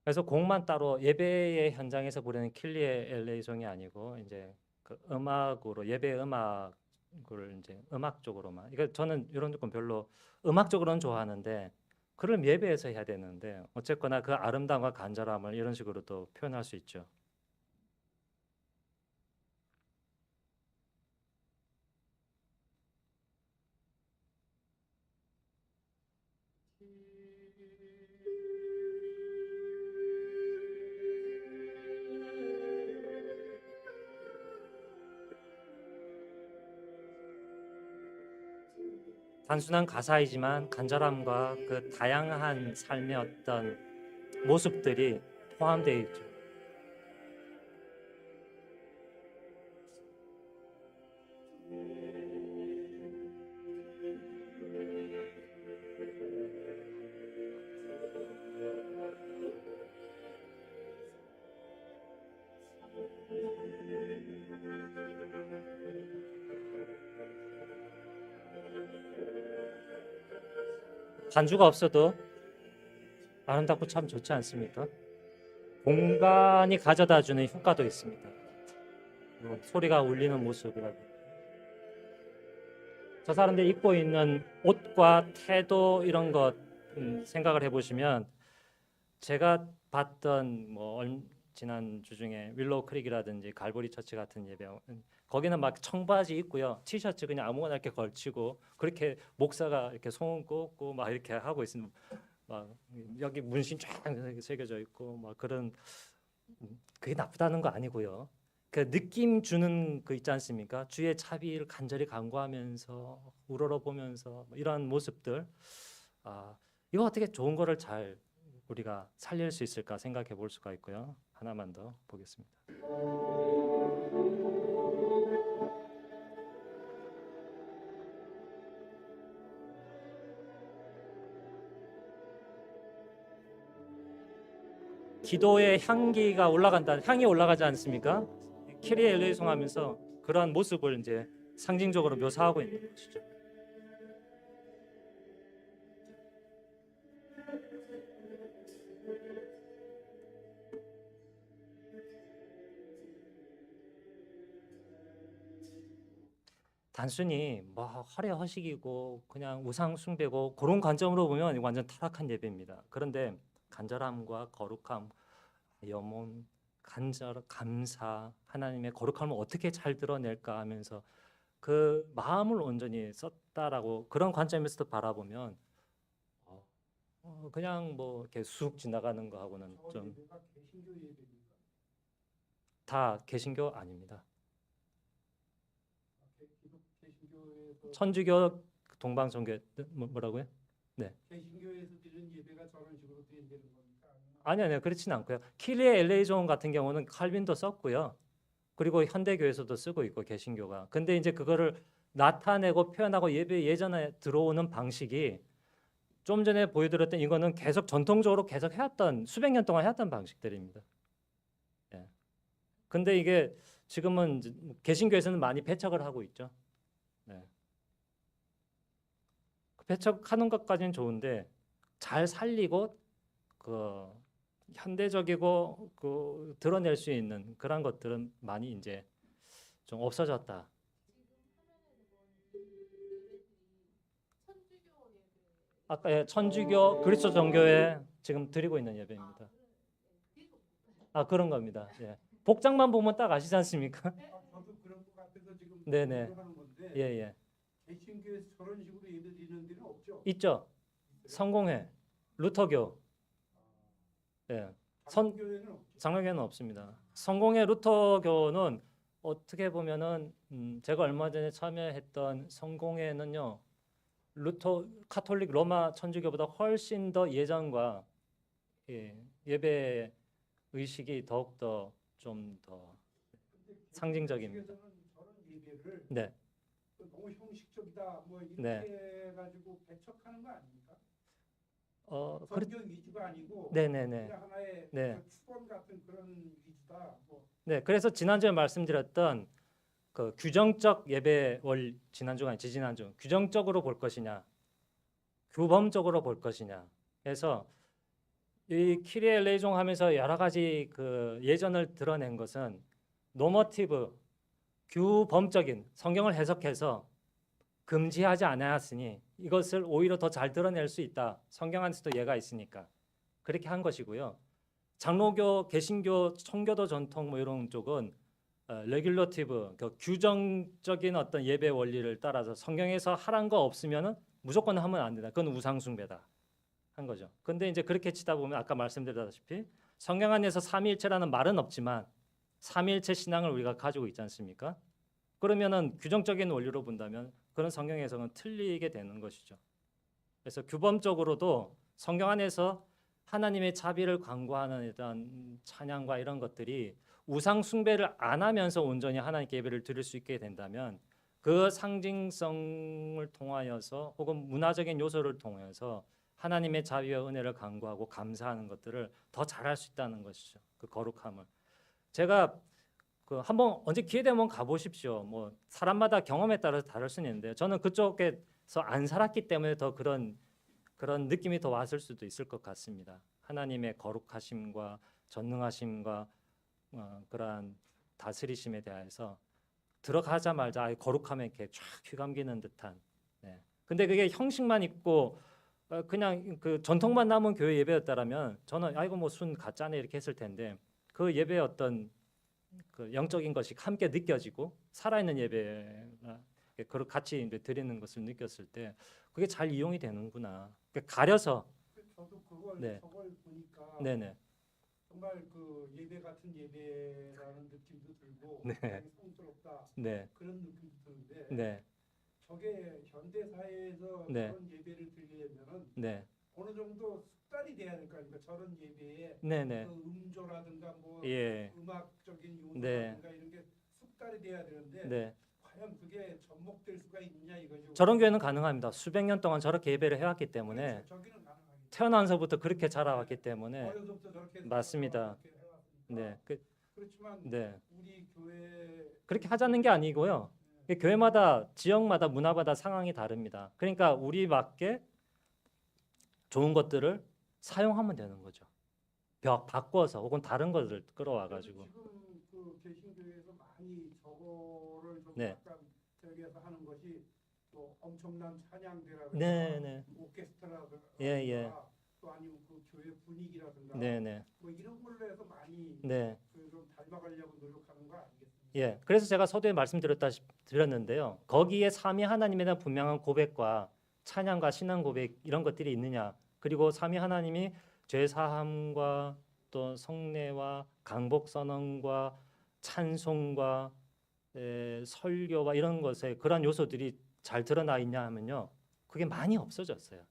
그래서 곡만 따로 예배의 현장에서 부르는 킬리의 엘레이송이 아니고 이제 그 음악으로 예배 음악을 이제 음악 쪽으로만. 이거 저는 이런 조건 별로 음악적으로는 좋아하는데 그걸 예배에서 해야 되는데 어쨌거나 그 아름다움과 간절함을 이런 식으로 또 표현할 수 있죠. 단순한 가사이지만 간절함과 그 다양한 삶의 어떤 모습들이 포함되어 있죠. 반주가 없어도 아름답고 참 좋지 않습니까? 공간이 가져다주는 효과도 있습니다. 소리가 울리는 모습이라고. 저 사람들이 입고 있는 옷과 태도 이런 것 생각을 해보시면 제가 봤던 지난 주 중에 윌로우 크릭이라든지 갈보리 처치 같은 예배 거기는 막 청바지 입고요 티셔츠 그냥 아무거나 이렇게 걸치고 그렇게 목사가 이렇게 손 꽂고 막 이렇게 하고 있으면 막 여기 문신 쫙 새겨져 있고 막 그런 그게 나쁘다는 거 아니고요. 그 느낌 주는 그 있지 않습니까? 주의 자비를 간절히 간구하면서 우러러보면서 이런 모습들 이거 어떻게 좋은 거를 잘 우리가 살릴 수 있을까 생각해 볼 수가 있고요. 하나만 더 보겠습니다. 기도의 향기가 올라간다. 향이 올라가지 않습니까? 키리에 엘레이송 하면서 그러한 모습을 이제 상징적으로 묘사하고 있는 것이죠. 단순히 뭐 허례 허식이고 그냥 우상 숭배고 그런 관점으로 보면 완전 타락한 예배입니다. 그런데 간절함과 거룩함, 염원, 간절, 감사, 하나님의 거룩함을 어떻게 잘 드러낼까 하면서 그 마음을 온전히 썼다라고 그런 관점에서 바라보면 그냥 뭐 이렇게 쑥 지나가는 거하고는 좀 다 개신교 아닙니다. 천주교, 동방종교 뭐라고요? 네. 개신교에서 드리는 예배가 저런 식으로 되는 겁니까? 아니요, 그렇지는 않고요. 키리의 엘레이종 같은 경우는 칼빈도 썼고요. 그리고 현대교에서도 쓰고 있고 개신교가. 근데 이제 그거를 나타내고 표현하고 예배 예전에 들어오는 방식이 좀 전에 보여드렸던 이거는 계속 전통적으로 계속 해왔던 수백 년 동안 해왔던 방식들입니다. 예. 근데 이게 지금은 개신교에서는 많이 배척을 하고 있죠. 네. 배척하는 것까지는 좋은데 잘 살리고 그 현대적이고 그 드러낼 수 있는 그런 것들은 많이 이제 좀 없어졌다. 아까 천주교 그리스도 종교에 지금 드리고 있는 예배입니다. 그런 겁니다. 예. 복장만 보면 딱 아시지 않습니까? 저도 그런 것 같아서 지금 네네. 하는 건데 예. 개신교에서 저런 식으로 예배 드리는 데는 없죠. 있죠. 성공회, 루터교, 예, 장로교회는 없죠. 장로교는 없습니다. 성공회 루터교는 어떻게 보면은 제가 얼마 전에 참여했던 성공회는요, 루터 카톨릭 로마 천주교보다 훨씬 더 예전과 예배 의식이 더욱더 좀 더 상징적입니다. 개신교에서는 저런 예배를 네, 너무 형식적이다 뭐 이렇게 네. 해가지고 배척하는 거 아닙니까? 그렇, 성경 위주가 아니고 네네네. 그냥 하나의 네. 그 축원 같은 그런 위주다. 뭐 네, 그래서 지난주에 말씀드렸던 그 규정적 예배 지난주가 아니 지지난주 규정적으로 볼 것이냐, 규범적으로 볼 것이냐 해서 이 키리에 레이종 하면서 여러 가지 그 예전을 드러낸 것은 노머티브 규범적인 성경을 해석해서 금지하지 않았으니 이것을 오히려 더 잘 드러낼 수 있다. 성경 안에서도 예가 있으니까 그렇게 한 것이고요. 장로교, 개신교, 청교도 전통 뭐 이런 쪽은 레귤러티브, 그 규정적인 어떤 예배 원리를 따라서 성경에서 하란 거 없으면은 무조건 하면 안 된다. 그건 우상 숭배다 한 거죠. 근데 이제 그렇게 치다 보면 아까 말씀드렸다시피 성경 안에서 삼위일체라는 말은 없지만 삼위일체 신앙을 우리가 가지고 있지 않습니까? 그러면은 규정적인 원리로 본다면 그런 성경 해석은 틀리게 되는 것이죠. 그래서 규범적으로도 성경 안에서 하나님의 자비를 광고하는 이런 찬양과 이런 것들이 우상 숭배를 안 하면서 온전히 하나님께 예배를 드릴 수 있게 된다면 그 상징성을 통하여서 혹은 문화적인 요소를 통해서 하나님의 자비와 은혜를 간구하고 감사하는 것들을 더 잘할 수 있다는 것이죠. 그 거룩함을. 제가 그 한번 언제 기회 되면 가보십시오. 뭐 사람마다 경험에 따라서 다를 수는 있는데 저는 그쪽에서 안 살았기 때문에 더 그런 느낌이 더 왔을 수도 있을 것 같습니다. 하나님의 거룩하심과 전능하심과 그러한 다스리심에 대해서 들어가자마자 거룩함에 이렇게 쫙 휘감기는 듯한. 네. 근데 그게 형식만 있고 그냥 그 전통만 남은 교회 예배였다라면 저는 아이고 뭐 순 가짜네 이렇게 했을 텐데 그 예배의 어떤 그 영적인 것이 함께 느껴지고 살아있는 예배가 같이 이제 드리는 것을 느꼈을 때 그게 잘 이용이 되는구나. 가려서 저도 그걸 네. 저걸 보니까 네네 정말 그 예배 같은 예배라는 느낌도 들고 네. 굉장히 성스럽다 네 그런 느낌도 드는데 네 저게 현대 사회에서 네. 저런 예배를 드리려면은 네 어느 정도 숙달이 돼야 될 거 아닙니까? 저런 예배에 네네 그 음조라든가 뭐 예 음악적인 네. 요소라든가 이런 게 숙달이 돼야 되는데 네. 과연 그게 접목될 수가 있느냐 이거죠. 저런 교회는 가능합니다. 수백 년 동안 저렇게 예배를 해왔기 때문에 그렇죠. 저기는 가능하겠죠. 태어나서부터 그렇게 자라왔기 때문에 어려서부터 저렇게 맞습니다. 이렇게 해왔으니까. 네, 그렇지만 네. 우리 교회 그렇게 하자는 게 아니고요. 교회마다 지역마다 문화마다 상황이 다릅니다. 그러니까 우리 맞게 좋은 것들을 사용하면 되는 거죠. 바꿔서 혹은 다른 것을 끌어와 가지고. 지금 그 개신교에서 많이 저거를 좀 네. 약간 저기에서 하는 것이 또 엄청난 찬양대라든가 네. 오케스트라든가 예. 또 아니면 그 교회 분위기라든가 네. 뭐 이런 걸로 해서 많이 네. 좀 닮아가려고 노력하는 거 아니겠습니까? 예. 그래서 제가 서두에 말씀드렸는데요. 거기에 삼위 하나님에 대한 분명한 고백과 찬양과 신앙 고백 이런 것들이 있느냐. 그리고 삼위 하나님이 죄 사함과 또 성례와 강복 선언과 찬송과 설교와 이런 것에 그러한 요소들이 잘 드러나 있냐 하면요. 그게 많이 없어졌어요.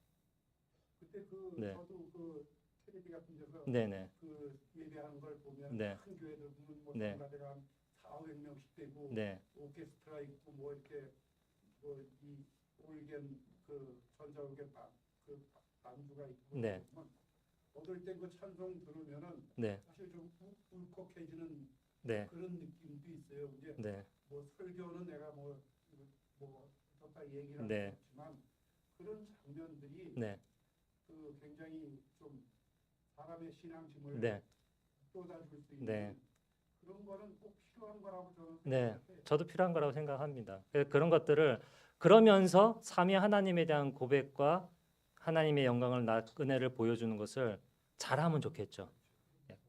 그때 네. 저도 그 텔레비 같은 데서 네네. 그 예배하는 걸 보면 네. 큰 교회들 보면 뭐 네. 참가자가 한 400명씩 되고 네. 오케스트라 있고 뭐 이렇게 뭐 이 올겐 그 전자올겐 그 반주가 있고 네. 그러면 얻을 때 그 찬송 들으면은 네. 사실 좀 울컥해지는 네. 그런 느낌도 있어요. 이제 네. 뭐 설교는 내가 뭐 더 얘기를 네. 할수 없지만 그런 장면들이 네. 그 굉장히 좀 사람의 신앙심을 네. 돋아줄 수 있는 네. 그런 거는 꼭 필요한 거라고 저는 네. 생각해요. 저도 필요한 거라고 생각합니다. 그런 것들을 그러면서 삼위 하나님에 대한 고백과 하나님의 영광을 은혜를 보여주는 것을 잘하면 좋겠죠.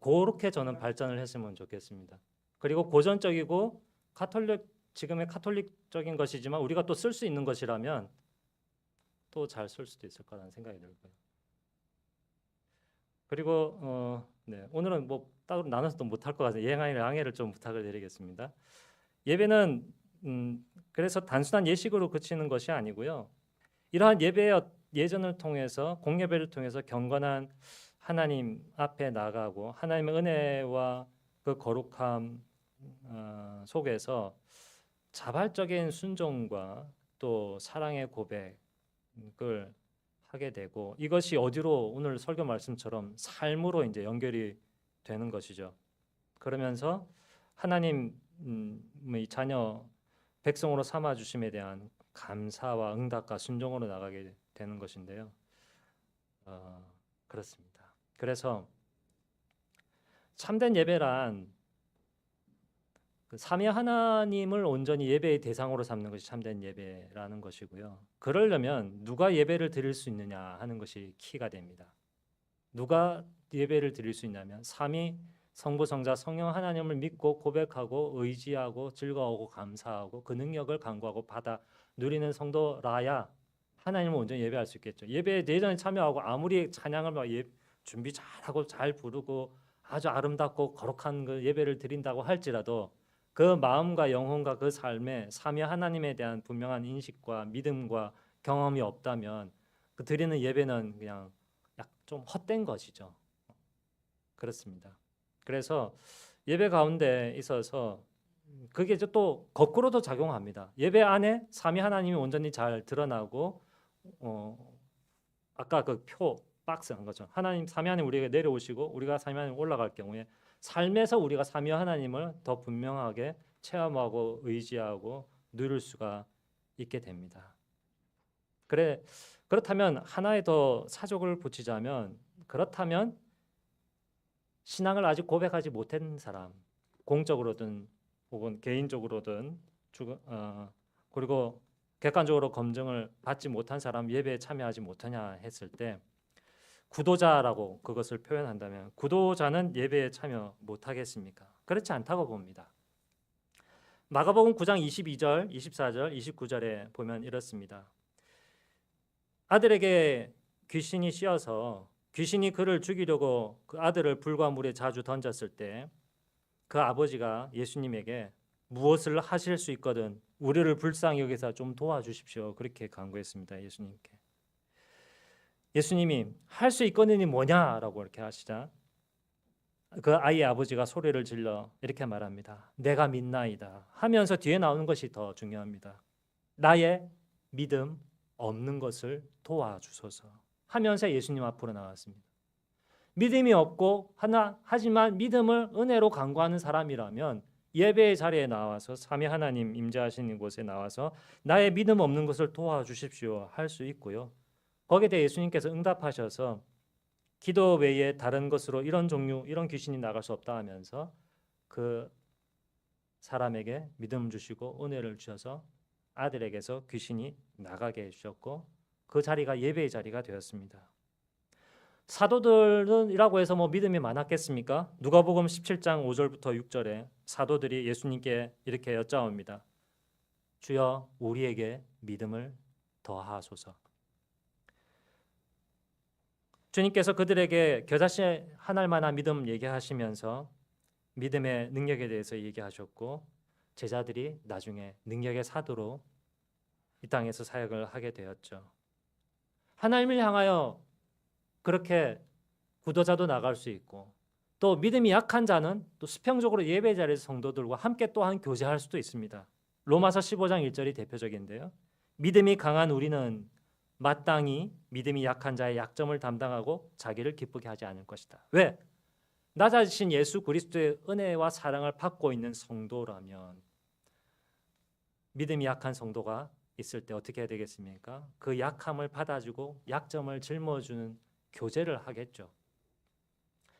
그렇게 저는 발전을 했으면 좋겠습니다. 그리고 고전적이고 가톨릭 지금의 카톨릭적인 것이지만 우리가 또 쓸 수 있는 것이라면 또 잘 쓸 수도 있을 거라는 생각이 들고요. 그리고 네, 오늘은 뭐 따로 나눠서 또 못할 것 같아서 양해를 좀 부탁을 드리겠습니다. 예배는 그래서 단순한 예식으로 그치는 것이 아니고요. 이러한 예배의 예전을 통해서 공예배를 통해서 경건한 하나님 앞에 나가고 하나님의 은혜와 그 거룩함 속에서 자발적인 순종과 또 사랑의 고백을 하게 되고 이것이 어디로 오늘 설교 말씀처럼 삶으로 이제 연결이 되는 것이죠. 그러면서 하나님의 자녀 백성으로 삼아 주심에 대한 감사와 응답과 순종으로 나가게 되는 것인데요. 그렇습니다. 그래서 참된 예배란 그 삼위 하나님을 온전히 예배의 대상으로 삼는 것이 참된 예배라는 것이고요. 그러려면 누가 예배를 드릴 수 있느냐 하는 것이 키가 됩니다. 누가 예배를 드릴 수 있냐면 삼위 성부 성자 성령 하나님을 믿고 고백하고 의지하고 즐거워하고 감사하고 그 능력을 간구하고 받아 누리는 성도라야 하나님을 온전히 예배할 수 있겠죠. 예배에 예전에 참여하고 아무리 찬양을 막 준비 잘하고 잘 부르고 아주 아름답고 거룩한 그 예배를 드린다고 할지라도 그 마음과 영혼과 그 삶에 삼위 하나님에 대한 분명한 인식과 믿음과 경험이 없다면 그 드리는 예배는 그냥 좀 헛된 것이죠. 그렇습니다. 그래서 예배 가운데 있어서 그게 이제 또 거꾸로도 작용합니다. 예배 안에 삼위 하나님이 온전히 잘 드러나고 아까 그 표 박스 한 거죠. 하나님 삼위 하나님 우리에게 내려오시고 우리가 삼위 하나님 올라갈 경우에 삶에서 우리가 삼위 하나님을 더 분명하게 체험하고 의지하고 누릴 수가 있게 됩니다. 그렇다면 하나의 더 사족을 붙이자면 그렇다면 신앙을 아직 고백하지 못한 사람, 공적으로든 혹은 개인적으로든 그리고 객관적으로 검증을 받지 못한 사람 예배에 참여하지 못하냐 했을 때 구도자라고 그것을 표현한다면 구도자는 예배에 참여 못하겠습니까? 그렇지 않다고 봅니다. 마가복음 9장 22절, 24절, 29절에 보면 이렇습니다. 아들에게 귀신이 씌어서 귀신이 그를 죽이려고 그 아들을 불과 물에 자주 던졌을 때 그 아버지가 예수님에게 무엇을 하실 수 있거든 우리를 불쌍히 여기서 좀 도와주십시오. 그렇게 간구했습니다. 예수님께. 예수님이 할 수 있거든이 뭐냐라고 이렇게 하시자 그 아이의 아버지가 소리를 질러 이렇게 말합니다. 내가 믿나이다 하면서 뒤에 나오는 것이 더 중요합니다. 나의 믿음 없는 것을 도와주소서 하면서 예수님 앞으로 나왔습니다. 믿음이 없고 하지만 믿음을 은혜로 간구하는 사람이라면 예배의 자리에 나와서 삼위 하나님 임재하시는 곳에 나와서 나의 믿음 없는 것을 도와주십시오 할 수 있고요. 거기에 대해 예수님께서 응답하셔서 기도 외에 다른 것으로 이런 귀신이 나갈 수 없다 하면서 그 사람에게 믿음 주시고 은혜를 주셔서 아들에게서 귀신이 나가게 해주셨고 그 자리가 예배의 자리가 되었습니다. 사도들이라고 해서 뭐 믿음이 많았겠습니까? 누가복음 17장 5절부터 6절에 사도들이 예수님께 이렇게 여짜옵니다. 주여 우리에게 믿음을 더하소서. 주님께서 그들에게 겨자씨 한 알만한 믿음 얘기하시면서 믿음의 능력에 대해서 얘기하셨고 제자들이 나중에 능력의 사도로 이 땅에서 사역을 하게 되었죠. 하나님을 향하여 그렇게 구도자도 나갈 수 있고 또 믿음이 약한 자는 또 수평적으로 예배 자리에서 성도들과 함께 또한 교제할 수도 있습니다. 로마서 15장 1절이 대표적인데요. 믿음이 강한 우리는 마땅히 믿음이 약한 자의 약점을 담당하고 자기를 기쁘게 하지 않을 것이다. 왜? 낮아지신 예수 그리스도의 은혜와 사랑을 받고 있는 성도라면 믿음이 약한 성도가 있을 때 어떻게 해야 되겠습니까? 그 약함을 받아주고 약점을 짊어주는 교제를 하겠죠.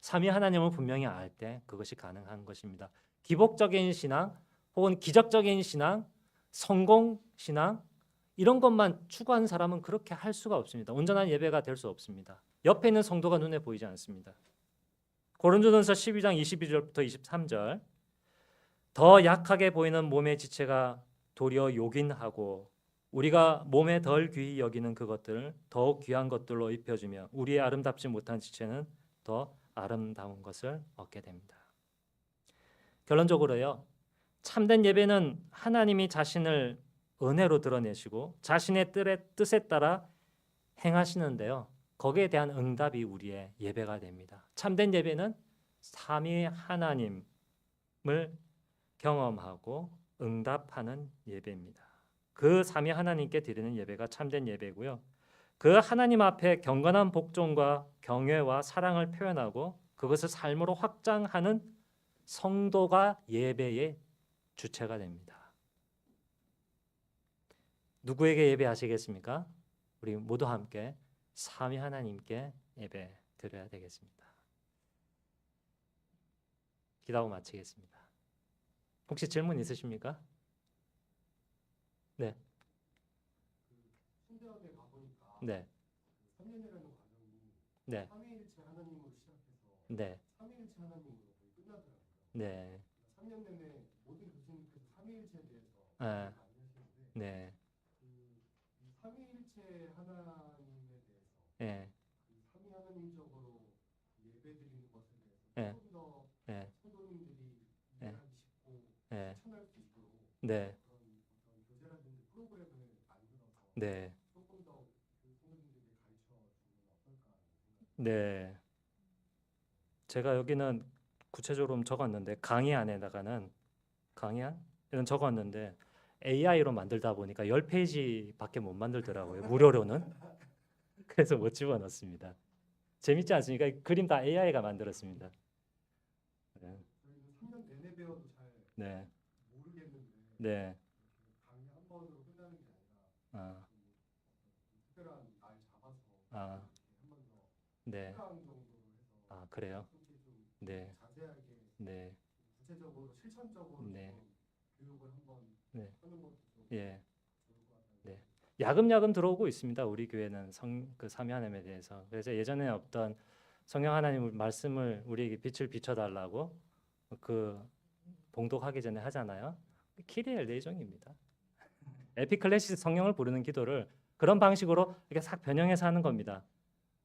삼위 하나님을 분명히 알 때 그것이 가능한 것입니다. 기복적인 신앙 혹은 기적적인 신앙, 성공 신앙 이런 것만 추구하는 사람은 그렇게 할 수가 없습니다. 온전한 예배가 될 수 없습니다. 옆에 있는 성도가 눈에 보이지 않습니다. 고린도전서 12장 22절부터 23절 더 약하게 보이는 몸의 지체가 도리어 요긴하고 우리가 몸에 덜 귀히 여기는 그것들을 더욱 귀한 것들로 입혀주며 우리의 아름답지 못한 지체는 더 아름다운 것을 얻게 됩니다. 결론적으로요. 참된 예배는 하나님이 자신을 은혜로 드러내시고 자신의 뜻에 따라 행하시는데요. 거기에 대한 응답이 우리의 예배가 됩니다. 참된 예배는 삼위 하나님을 경험하고 응답하는 예배입니다. 그 삼위 하나님께 드리는 예배가 참된 예배고요. 그 하나님 앞에 경건한 복종과 경외와 사랑을 표현하고 그것을 삶으로 확장하는 성도가 예배의 주체가 됩니다. 누구에게 예배하시겠습니까? 우리 모두 함께 삼위 하나님께 예배 드려야 되겠습니다. 기도하고 마치겠습니다. 혹시 질문 있으십니까? 네. 신대학에 가보니까 네. 3년이라는 과정이 네. 삼위일체 하나님으로 시작해서 네. 삼위일체 하나님으로 거의 끝나더라고요. 네. 3년 내내 모든 교수님께서 삼위일체에 대해서 네. 많이 하시는데 네. 이 삼위일체 하나님에 대해서 네. 그 삼위 하나님적으로 예배드리는 것에 네. 대해서 조금 더 네. 성도님들이 네. 이해하기 쉽고 네. 실천할 수 있도록 네. 그런 어떤 교제라든지 프로그램을 만들어서 네. 조금 더그 성도님들에게 가르쳐 주면 어떨까 하는 생각이 네. 제가 여기는 구체적으로 적었는데 강의 안에다가는 강의안 이런 적었는데 AI로 만들다 보니까 10페이지밖에 못 만들더라고요. 무료로는. 그래서 못 집어넣습니다. 재밌지 않습니까? 그림 다 AI가 만들었습니다. 네. 저희는 3년 내내 배워도 잘 네. 모르겠는데 네. 강의 한 번으로 끝나는 게 아니라 아. 특별한 날 잡아서 아. 한 번 더 네. 시간 정도로 해서 아, 그래요? 그렇게 좀 네. 자세하게 네. 구체적으로 실천적으로 네. 좀 교육을 한번 네. 하는 것도 좀 예. 좋을 것 같아요. 네. 야금야금 들어오고 있습니다. 우리 교회는 그 삼위 하나님에 대해서. 그래서 예전에 없던 성령 하나님 말씀을 우리에게 빛을 비춰달라고 그 봉독하기 전에 하잖아요. 키리엘 레이종입니다. 에피클레시스 성령을 부르는 기도를 그런 방식으로 이렇게 싹 변형해서 하는 겁니다.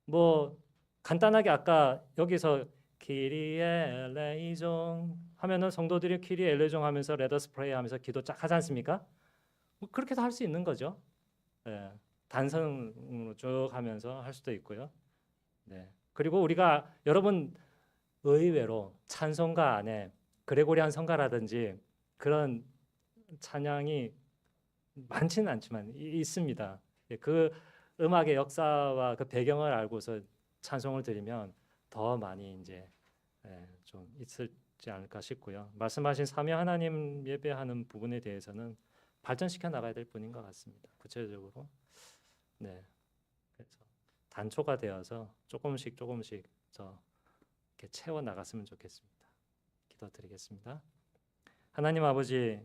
뭐 간단하게 아까 여기서 키리에 레이종 하면은 성도들이 키리에 레이종 하면서 레더스 프레이 하면서 기도 쫙 하지 않습니까? 뭐 그렇게도 할 수 있는 거죠. 예, 단성으로 쭉 하면서 할 수도 있고요. 네. 그리고 우리가 여러분 의외로 찬송가 안에 그레고리안 성가라든지 그런 찬양이 많지는 않지만 있습니다. 예, 그 음악의 역사와 그 배경을 알고서 찬송을 드리면 더 많이 이제 좀 있을지 않을까 싶고요. 말씀하신 삼위 하나님 예배하는 부분에 대해서는 발전시켜 나가야 될 뿐인 것 같습니다. 구체적으로. 네. 그래서 단초가 되어서 조금씩 저 이렇게 채워 나갔으면 좋겠습니다. 기도드리겠습니다. 하나님 아버지,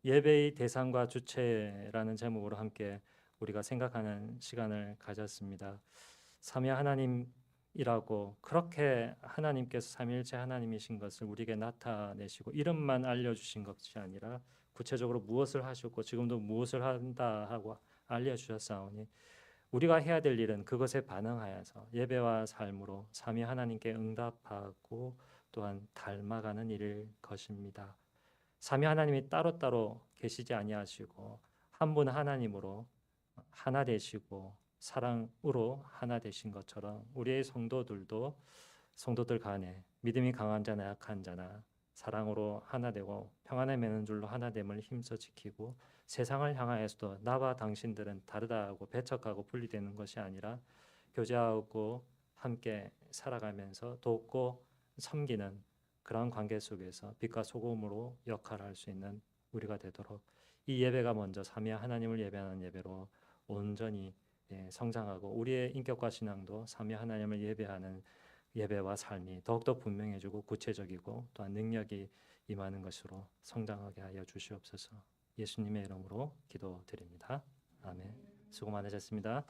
예배의 대상과 주체라는 제목으로 함께 우리가 생각하는 시간을 가졌습니다. 삼위 하나님이라고 그렇게 하나님께서 삼위일체 하나님이신 것을 우리에게 나타내시고 이름만 알려주신 것이 아니라 구체적으로 무엇을 하셨고 지금도 무엇을 한다 하고 알려주셨사오니 우리가 해야 될 일은 그것에 반응하여서 예배와 삶으로 삼위 하나님께 응답하고 또한 닮아가는 일일 것입니다. 삼위 하나님이 따로따로 계시지 아니하시고 한 분 하나님으로 하나 되시고 사랑으로 하나 되신 것처럼 우리의 성도들 간에 믿음이 강한 자나 약한 자나 사랑으로 하나 되고 평안에 매는 줄로 하나됨을 힘써 지키고 세상을 향하여서도 나와 당신들은 다르다고 배척하고 분리되는 것이 아니라 교제하고 함께 살아가면서 돕고 섬기는 그런 관계 속에서 빛과 소금으로 역할할 수 있는 우리가 되도록 이 예배가 먼저 삼위 하나님을 예배하는 예배로 온전히 성장하고 우리의 인격과 신앙도 삼위 하나님을 예배하는 예배와 삶이 더욱더 분명해지고 구체적이고 또한 능력이 임하는 것으로 성장하게 하여 주시옵소서. 예수님의 이름으로 기도드립니다. 아멘. 수고 많으셨습니다.